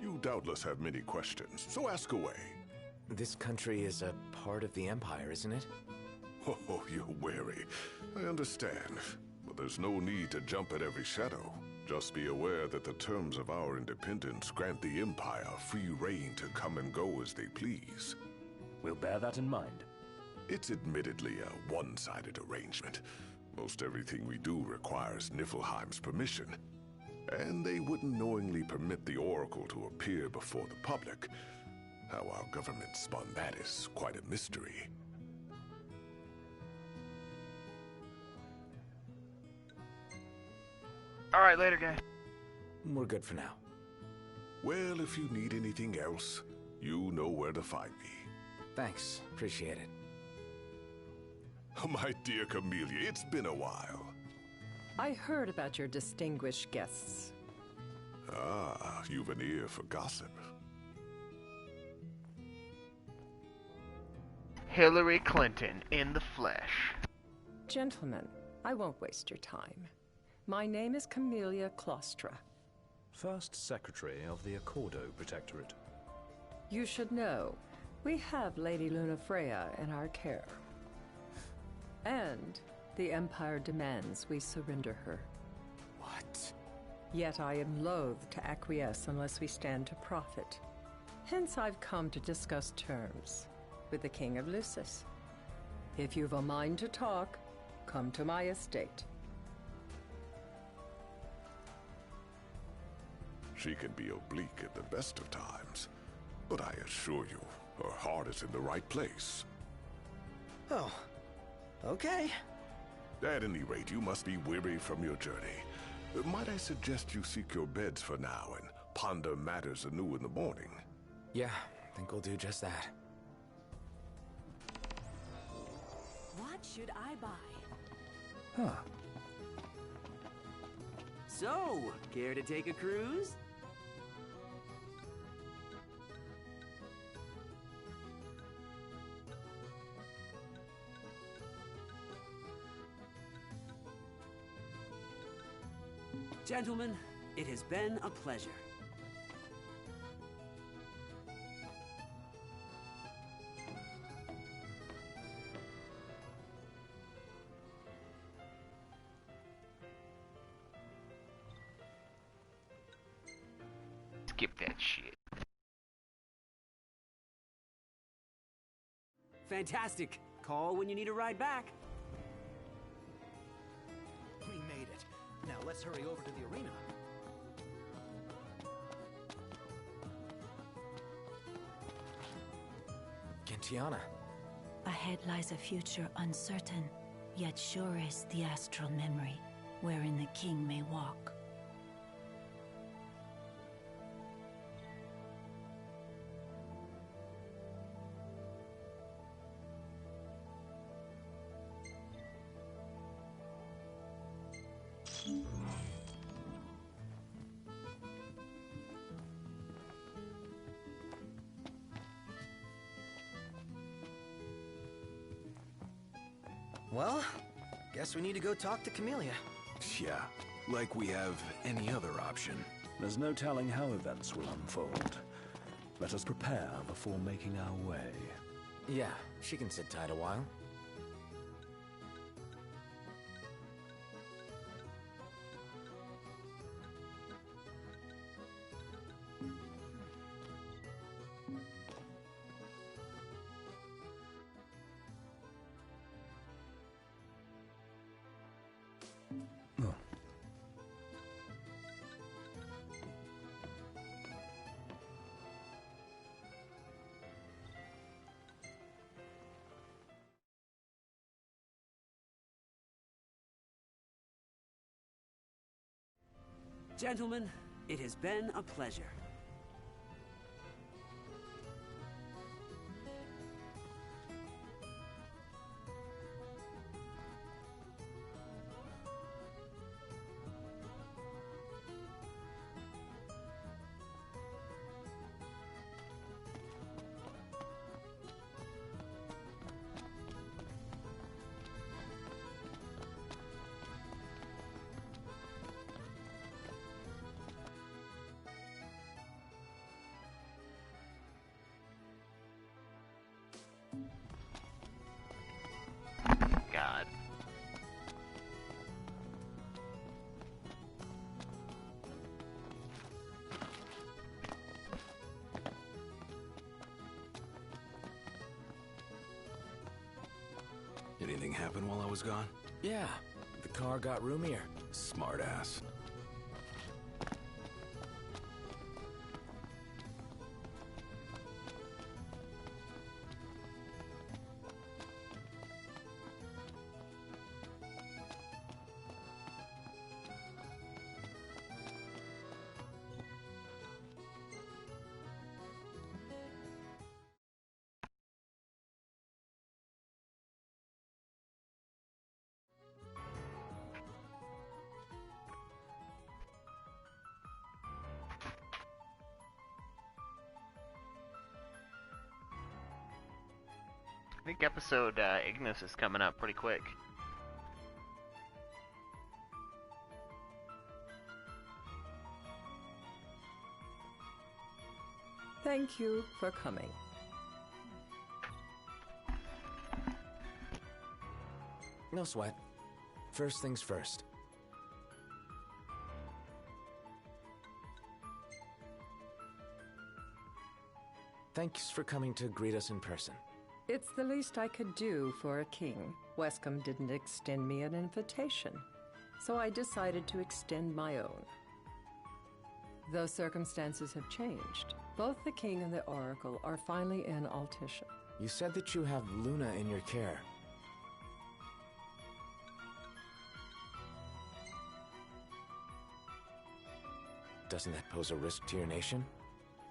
You doubtless have many questions, so ask away. This country is a part of the Empire, isn't it? Oh, you're wary. I understand. But there's no need to jump at every shadow. Just be aware that the terms of our independence grant the Empire free reign to come and go as they please. We'll bear that in mind. It's admittedly a one-sided arrangement. Most everything we do requires Niflheim's permission. And they wouldn't knowingly permit the Oracle to appear before the public. How our government spun that is quite a mystery. Alright, later, guys. We're good for now. Well, if you need anything else, you know where to find me. Thanks. Appreciate it. Oh, my dear Camellia, it's been a while. I heard about your distinguished guests. Ah, you've an ear for gossip. Hillary Clinton in the flesh. Gentlemen, I won't waste your time. My name is Camellia Claustra. First Secretary of the Accordo Protectorate. You should know, we have Lady Lunafreya in our care. And the Empire demands we surrender her. What? Yet I am loath to acquiesce unless we stand to profit. Hence I've come to discuss terms with the King of Lucis. If you've a mind to talk, come to my estate. She can be oblique at the best of times, but I assure you, her heart is in the right place. Oh, okay. At any rate, you must be weary from your journey. Might I suggest you seek your beds for now and ponder matters anew in the morning? Yeah, I think we'll do just that. What should I buy? Huh. So, care to take a cruise? Gentlemen, it has been a pleasure. Skip that shit. Fantastic. Call when you need a ride back. We made it. Now let's hurry over to the arena. Gentiana. Ahead lies a future uncertain, yet sure is the astral memory, wherein the king may walk. Well, guess we need to go talk to Camellia. Yeah, like we have any other option. There's no telling how events will unfold. Let us prepare before making our way. Yeah, she can sit tight a while. Gentlemen, it has been a pleasure. anything happen while I was gone? Yeah, the car got roomier. Smartass. I think episode Ignis is coming up pretty quick. Thank you for coming. No sweat. First things first. Thanks for coming to greet us in person. It's the least I could do for a king. Wescombe didn't extend me an invitation, so I decided to extend my own. Though circumstances have changed, both the king and the oracle are finally in Altissia. You said that you have Luna in your care. Doesn't that pose a risk to your nation?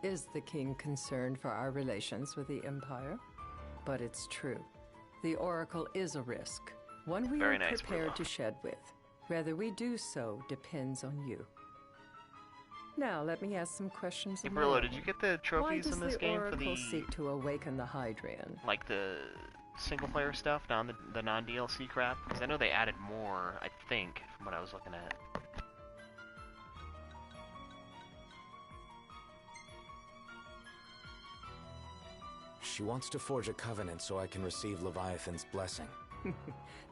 Is the king concerned for our relations with the Empire? But it's true. The oracle is a risk, one we are prepared to shed with. Whether we do so depends on you. Now, let me ask some questions. Hey, Brillo, did you get the trophies in this game for the... Why does the oracle seek to awaken the Hydrian? Like the single-player stuff, the non-DLC crap? Because I know they added more, I think, from what I was looking at. She wants to forge a covenant so I can receive Leviathan's blessing.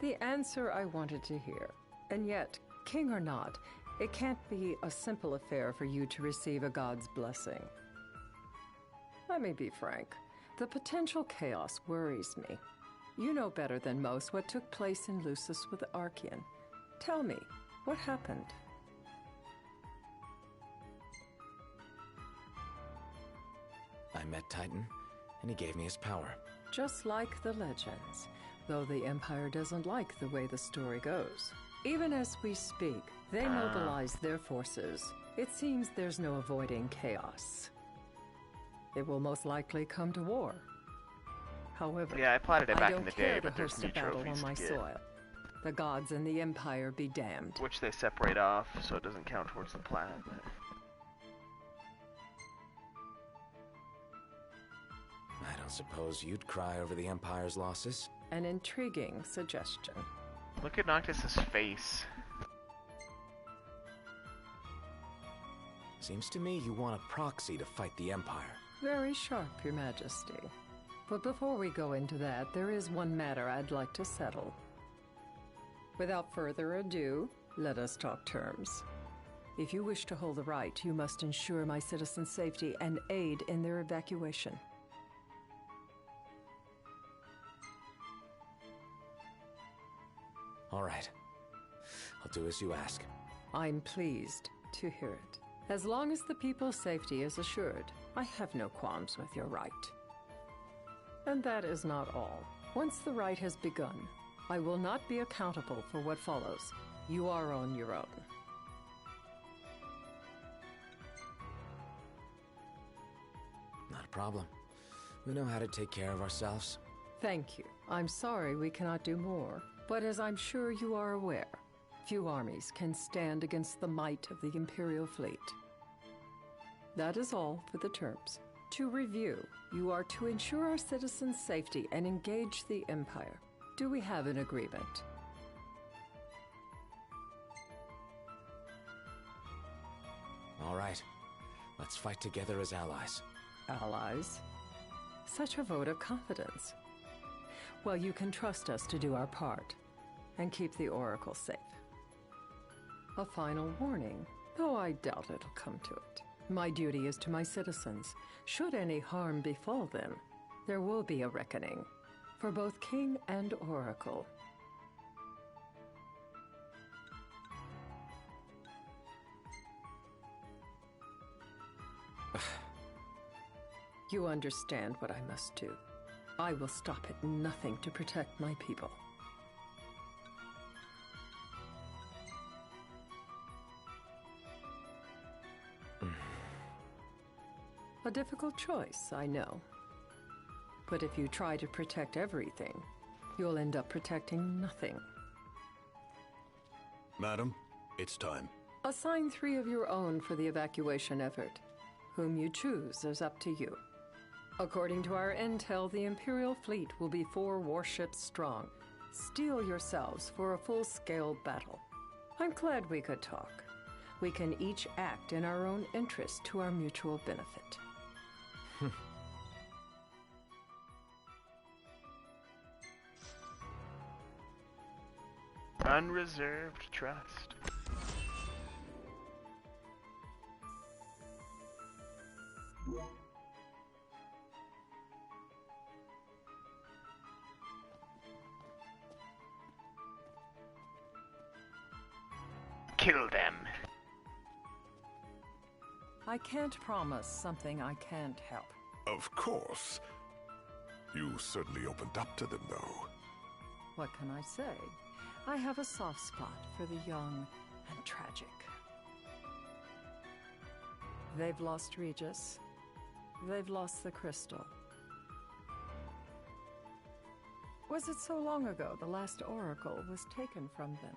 The answer I wanted to hear. And yet, king or not, it can't be a simple affair for you to receive a god's blessing. Let me be frank. The potential chaos worries me. You know better than most what took place in Lucis with the Archean. Tell me, what happened? I met Titan, and he gave me his power. Just like the legends, though the Empire doesn't like the way the story goes. Even as we speak, they mobilize their forces. It seems there's no avoiding chaos. It will most likely come to war. However, yeah, I plotted it back in the day, but there's new trophies on my to get. soil. The gods and the Empire be damned. Which they separate off, so it doesn't count towards the plat. I don't suppose you'd cry over the Empire's losses? An intriguing suggestion. Look at Noctis's face. Seems to me you want a proxy to fight the Empire. Very sharp, Your Majesty. But before we go into that, there is one matter I'd like to settle. Without further ado, let us talk terms. If you wish to hold the right, you must ensure my citizens' safety and aid in their evacuation. All right. I'll do as you ask. I'm pleased to hear it. As long as the people's safety is assured, I have no qualms with your right. And that is not all. Once the rite has begun, I will not be accountable for what follows. You are on your own. Not a problem. We know how to take care of ourselves. Thank you. I'm sorry we cannot do more, but as I'm sure you are aware, few armies can stand against the might of the Imperial fleet. That is all for the terms. To review, you are to ensure our citizens' safety and engage the Empire. Do we have an agreement? All right. Let's fight together as allies. Allies? Such a vote of confidence. Well, you can trust us to do our part and keep the Oracle safe. A final warning, though I doubt it'll come to it. My duty is to my citizens. Should any harm befall them, there will be a reckoning. For both King and Oracle, You understand what I must do. I will stop at nothing to protect my people. A difficult choice, I know. But if you try to protect everything, you'll end up protecting nothing. Madam, it's time. Assign 3 of your own for the evacuation effort. Whom you choose is up to you. According to our intel, the Imperial fleet will be 4 warships strong. Steel yourselves for a full-scale battle. I'm glad we could talk. We can each act in our own interest to our mutual benefit. Unreserved trust. Kill them. I can't promise something I can't help. Of course. You certainly opened up to them, though. What can I say? I have a soft spot for the young and tragic. They've lost Regis. They've lost the crystal. Was it so long ago the last oracle was taken from them?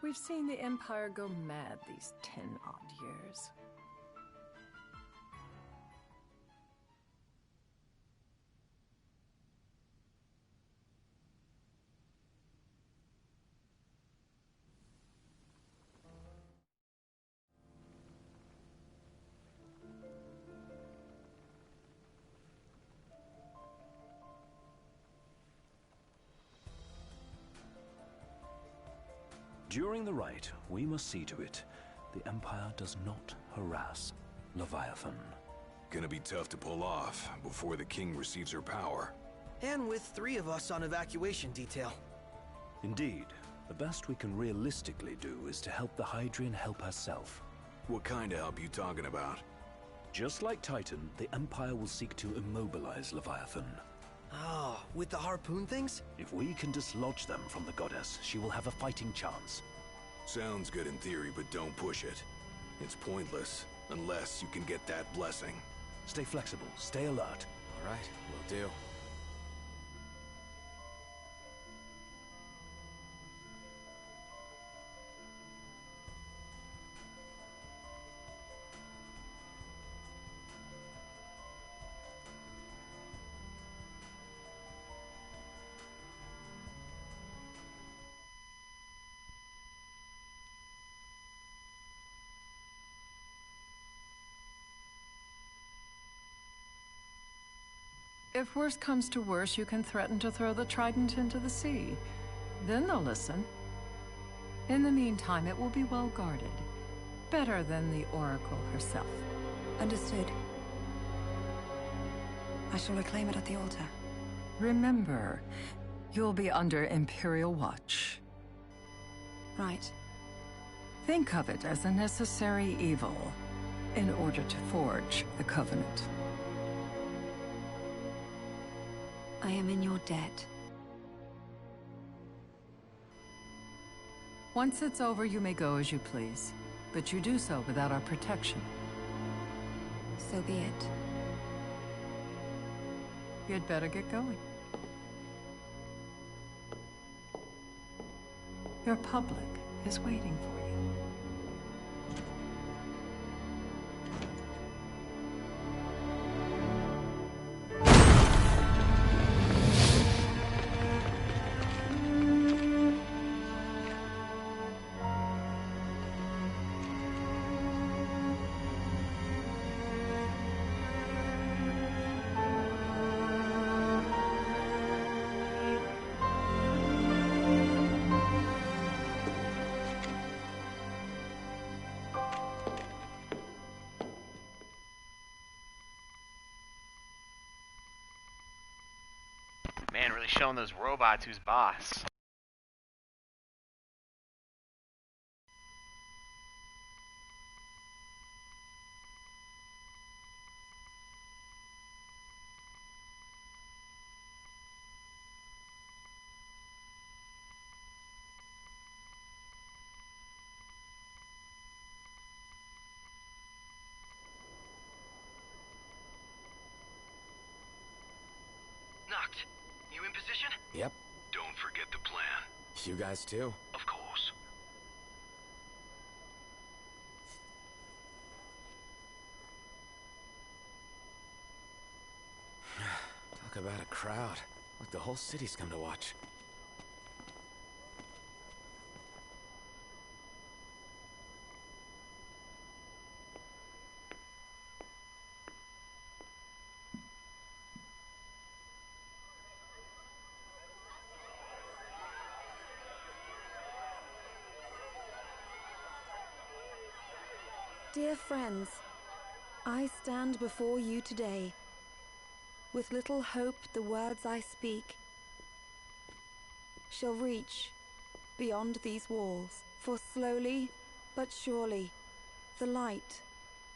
We've seen the Empire go mad these 10-odd years. During the rite, we must see to it the Empire does not harass Leviathan. Gonna be tough to pull off before the king receives her power. And with 3 of us on evacuation detail. Indeed, the best we can realistically do is to help the Hydrian help herself. What kind of help you talking about? Just like Titan, the Empire will seek to immobilize Leviathan. Oh, with the harpoon things? If we can dislodge them from the goddess, she will have a fighting chance. Sounds good in theory, but don't push it. It's pointless, unless you can get that blessing. Stay flexible, stay alert. All right, will do. If worse comes to worse, you can threaten to throw the trident into the sea. Then they'll listen. In the meantime, it will be well guarded. Better than the Oracle herself. Understood. I shall reclaim it at the altar. Remember, you'll be under Imperial watch. Right. Think of it as a necessary evil in order to forge the Covenant. I am in your debt. Once it's over, you may go as you please. But you do so without our protection. So be it. You'd better get going. Your public is waiting for you. Man, really showing those robots who's boss. Yep. Don't forget the plan. You guys too. Of course. Talk about a crowd. Look, the whole city's come to watch. Dear friends, I stand before you today, with little hope the words I speak shall reach beyond these walls, for slowly but surely the light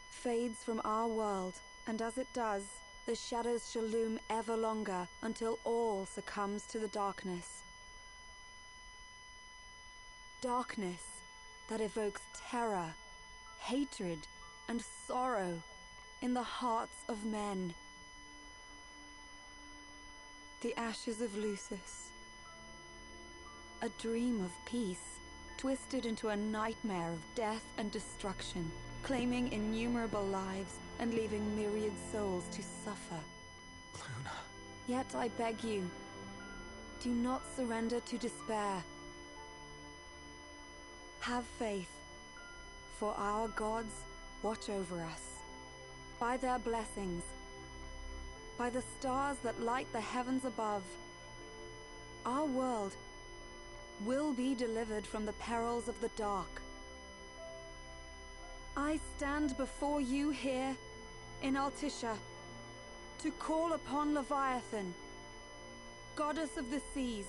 fades from our world, and as it does, the shadows shall loom ever longer until all succumbs to the darkness. Darkness that evokes terror, hatred, and sorrow in the hearts of men. The ashes of Lucis. A dream of peace, twisted into a nightmare of death and destruction, claiming innumerable lives and leaving myriad souls to suffer. Luna. Yet I beg you, do not surrender to despair. Have faith, for our gods watch over us. By their blessings, by the stars that light the heavens above, our world will be delivered from the perils of the dark. I stand before you here in Altissia to call upon Leviathan, goddess of the seas,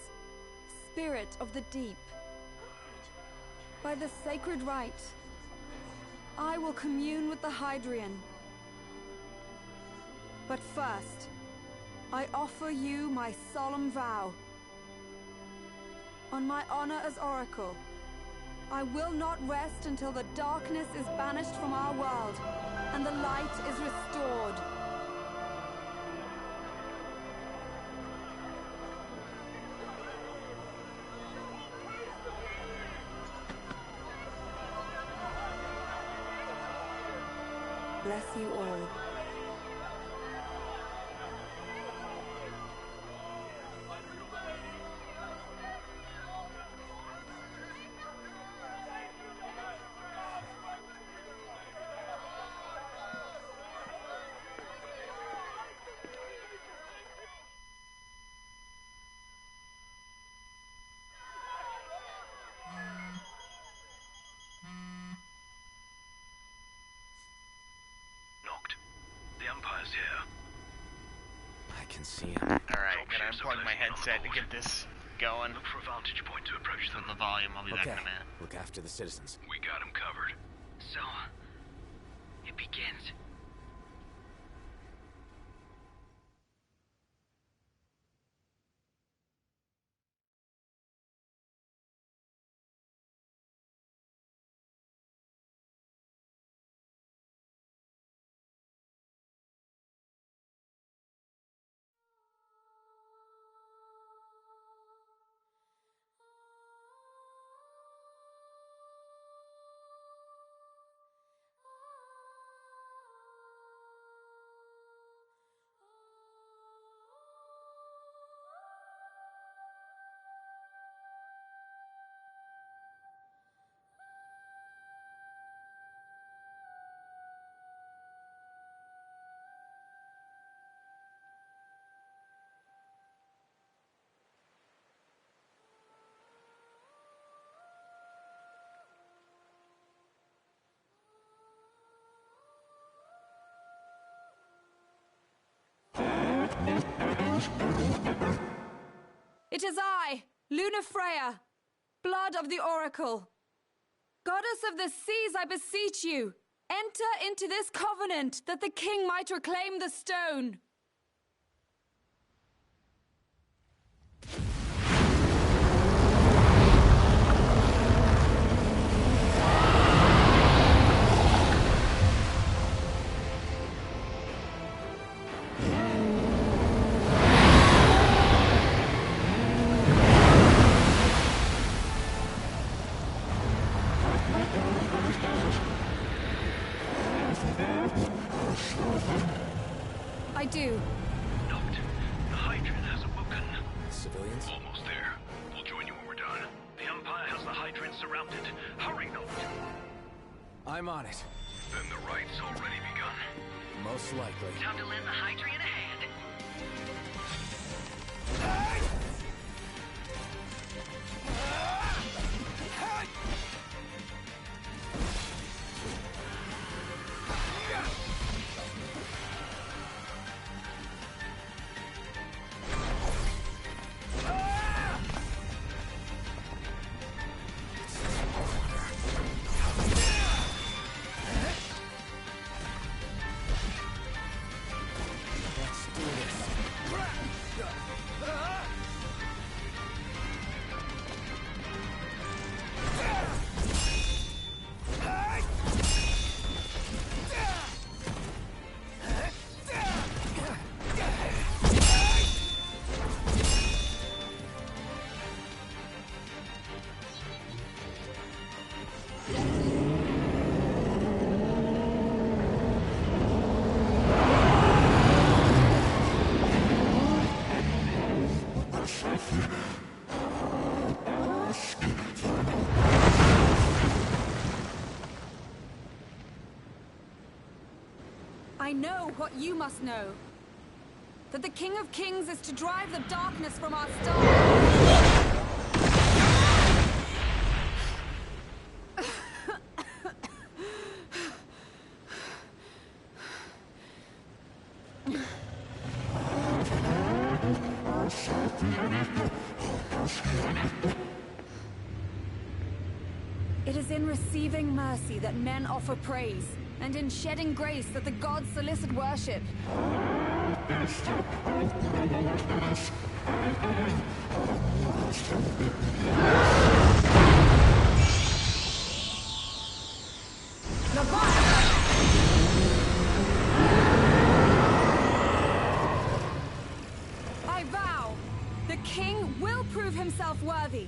spirit of the deep. By the sacred rite, I will commune with the Hydrian. But first, I offer you my solemn vow. On my honor as Oracle, I will not rest until the darkness is banished from our world and the light is restored. Bless you all. I can see him. Alright, gonna unplug my headset to get this going. Look for a vantage point to approach them. With the volume, I'll be back in a minute. Look after the citizens. We got them covered. So, it begins. It is I, Luna Freya, blood of the Oracle. Goddess of the seas, I beseech you, enter into this covenant that the king might reclaim the stone. I do. Note, the Hydrant has awoken. Civilians? Almost there. We'll join you when we're done. The Empire has the Hydrant surrounded. Hurry, Note. I'm on it. Then the right's already begun. Most likely. Time to lend the Hydrant a hand. I know what you must know. That the King of Kings is to drive the darkness from our stars. It is in receiving mercy that men offer praise, and in shedding grace that the gods solicit worship. I vow, the king will prove himself worthy.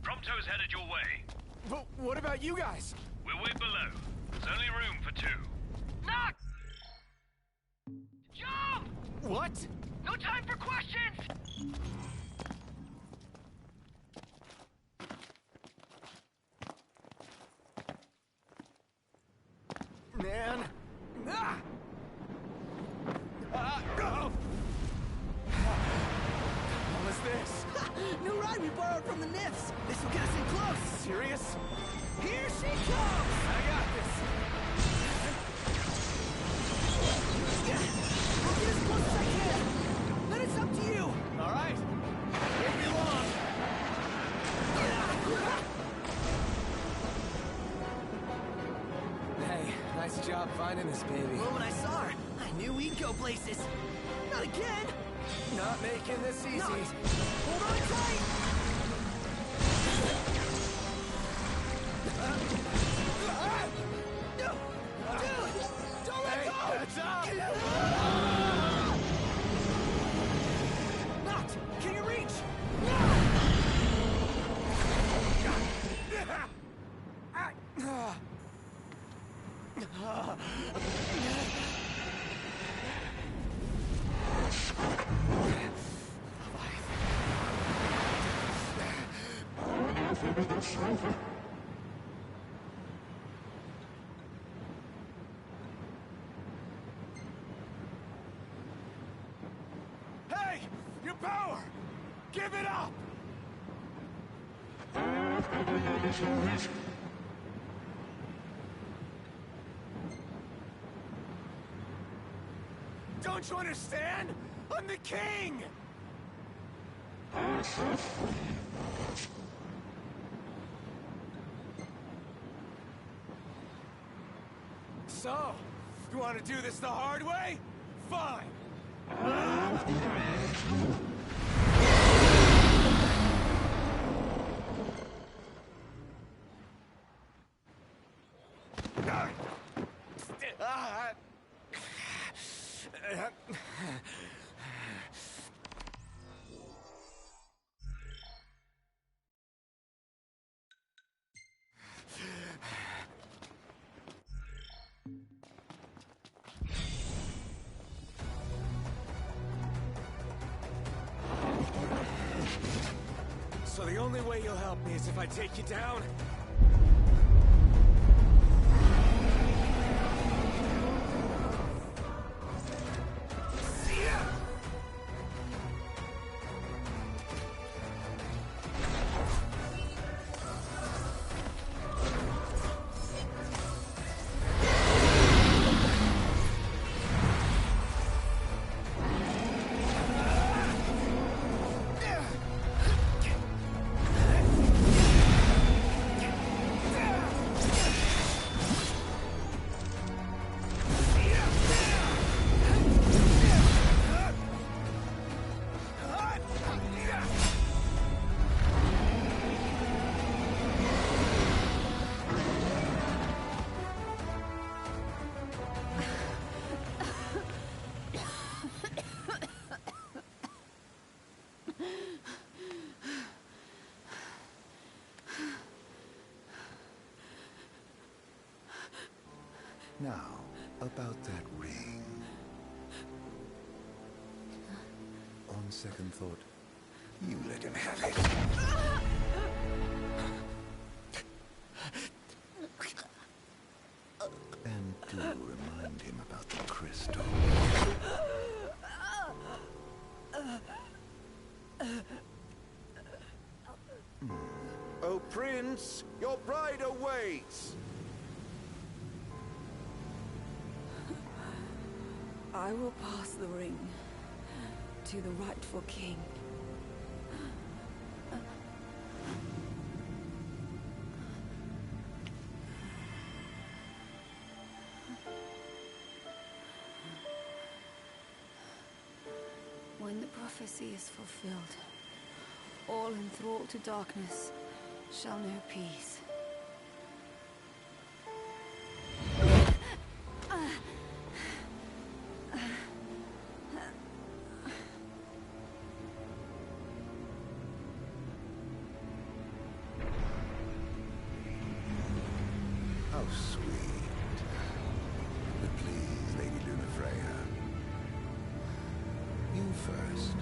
Prompto's headed your way. But what about you guys? We'll wait below. There's only room for two. Knock! Jump! What? No time for questions! Man. Ah! Oh! What was this? New ride we borrowed from the Nifs. This will get us in close. Serious? Here she comes! I got this. I'll get as close as I can. Then it's up to you. All right. Won't be long. Hey, nice job finding this baby. The moment I saw her, I knew we'd go places. Not again. Not making this easy. Not. Hold on tight. Dude, don't let go. Heads up. Knocked. Can you reach? Hey! Your power! Give it up! Don't you understand? I'm the king! So, you want to do this the hard way? Fine! So the only way you'll help me is if I take you down? Now, about that ring. On second thought, you let him have it. And do remind him about the crystal. Oh, Prince, your bride awaits! I will pass the ring to the rightful king. When the prophecy is fulfilled, all enthralled to darkness shall know peace. How sweet. But please, Lady Lunafreya. You first.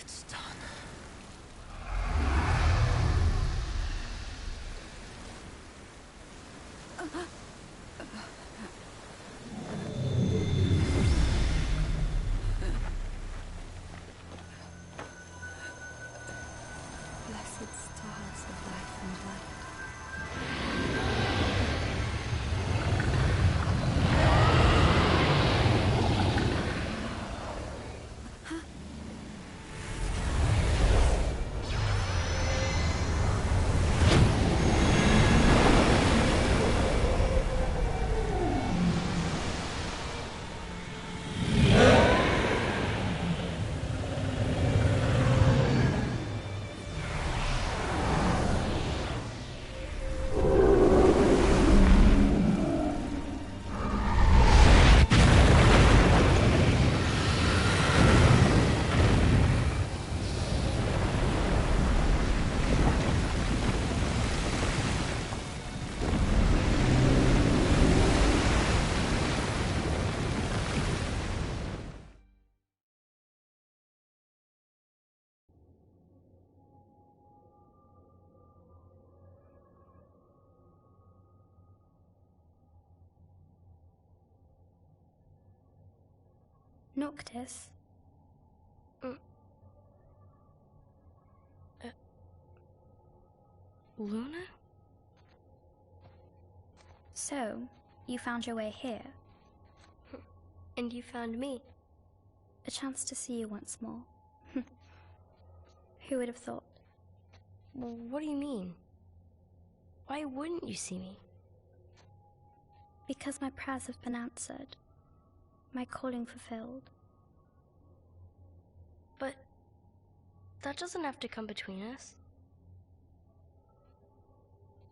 It's done. Blessed stars of life and light. Noctis? Luna? So, you found your way here. And you found me. A chance to see you once more. Who would have thought? Well, what do you mean? Why wouldn't you see me? Because my prayers have been answered. My calling fulfilled. But that doesn't have to come between us.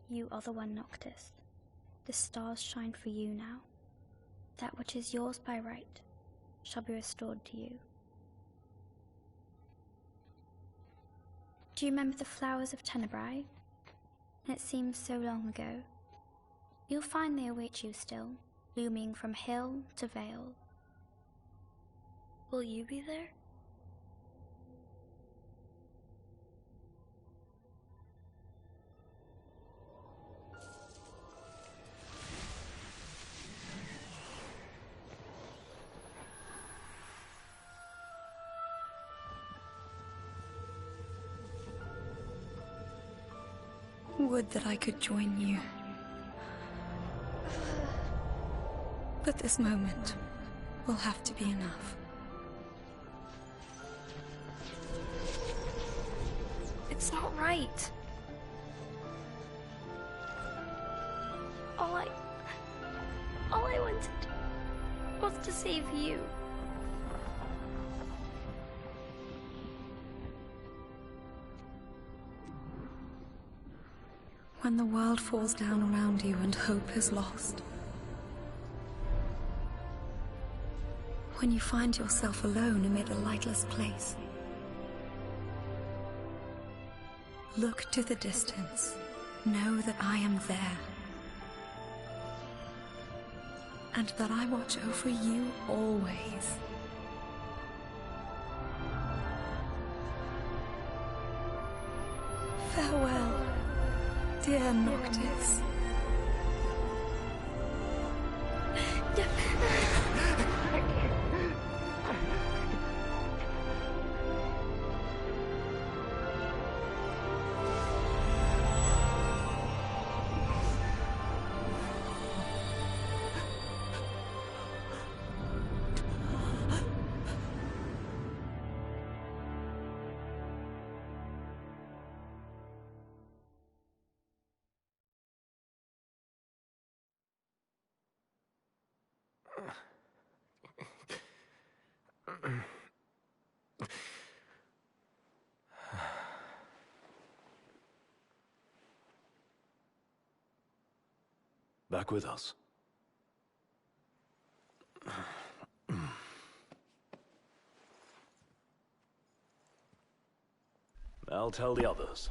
You are the one, Noctis. The stars shine for you now. That which is yours by right shall be restored to you. Do you remember the flowers of Tenebrae? It seems so long ago. You'll find they await you still, looming from hill to vale. Will you be there? Would that I could join you. But this moment will have to be enough. It's not right. All I wanted was to save you. When the world falls down around you and hope is lost. When you find yourself alone amid a lightless place. Look to the distance. Know that I am there. And that I watch over you always. Farewell, dear Noctis. Back with us. I'll tell the others.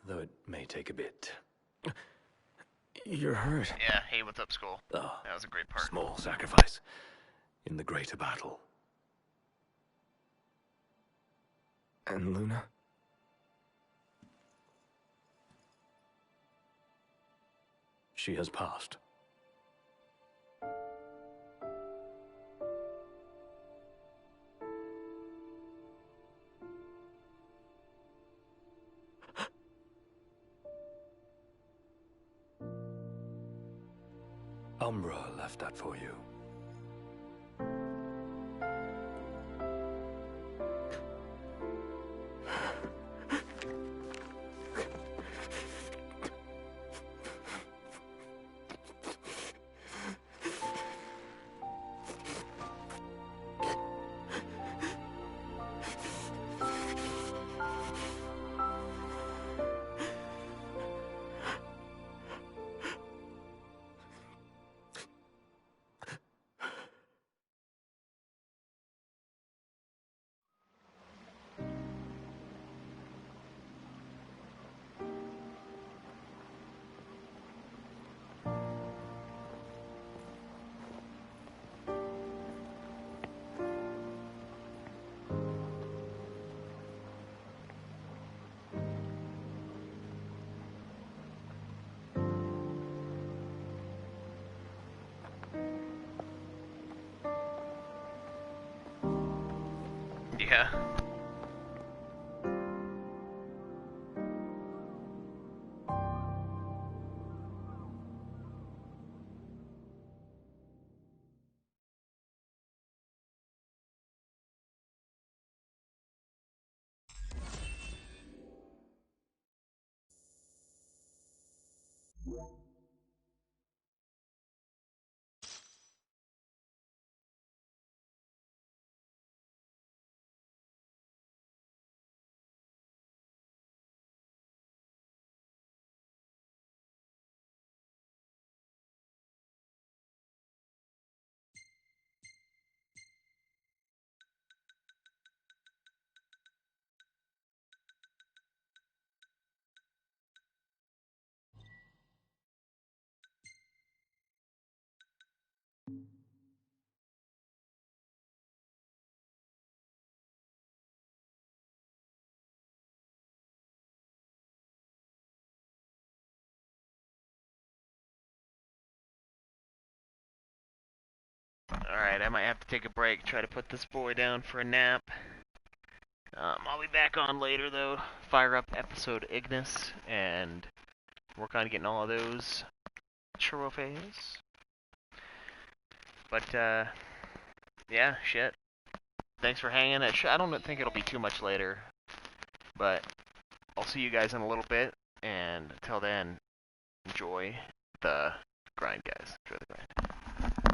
Though it may take a bit. You're hurt. Yeah, hey, what's up, Skull? Ah, That was a great part. small sacrifice in the greater battle. And Luna? She has passed. Umbra left that for you. Yeah. Alright, I might have to take a break, try to put this boy down for a nap. I'll be back on later, though. Fire up episode Ignis, and work on getting all of those trophies. But, yeah, shit. Thanks for hanging. I don't think it'll be too much later, but I'll see you guys in a little bit, and until then, enjoy the grind, guys. Enjoy the grind.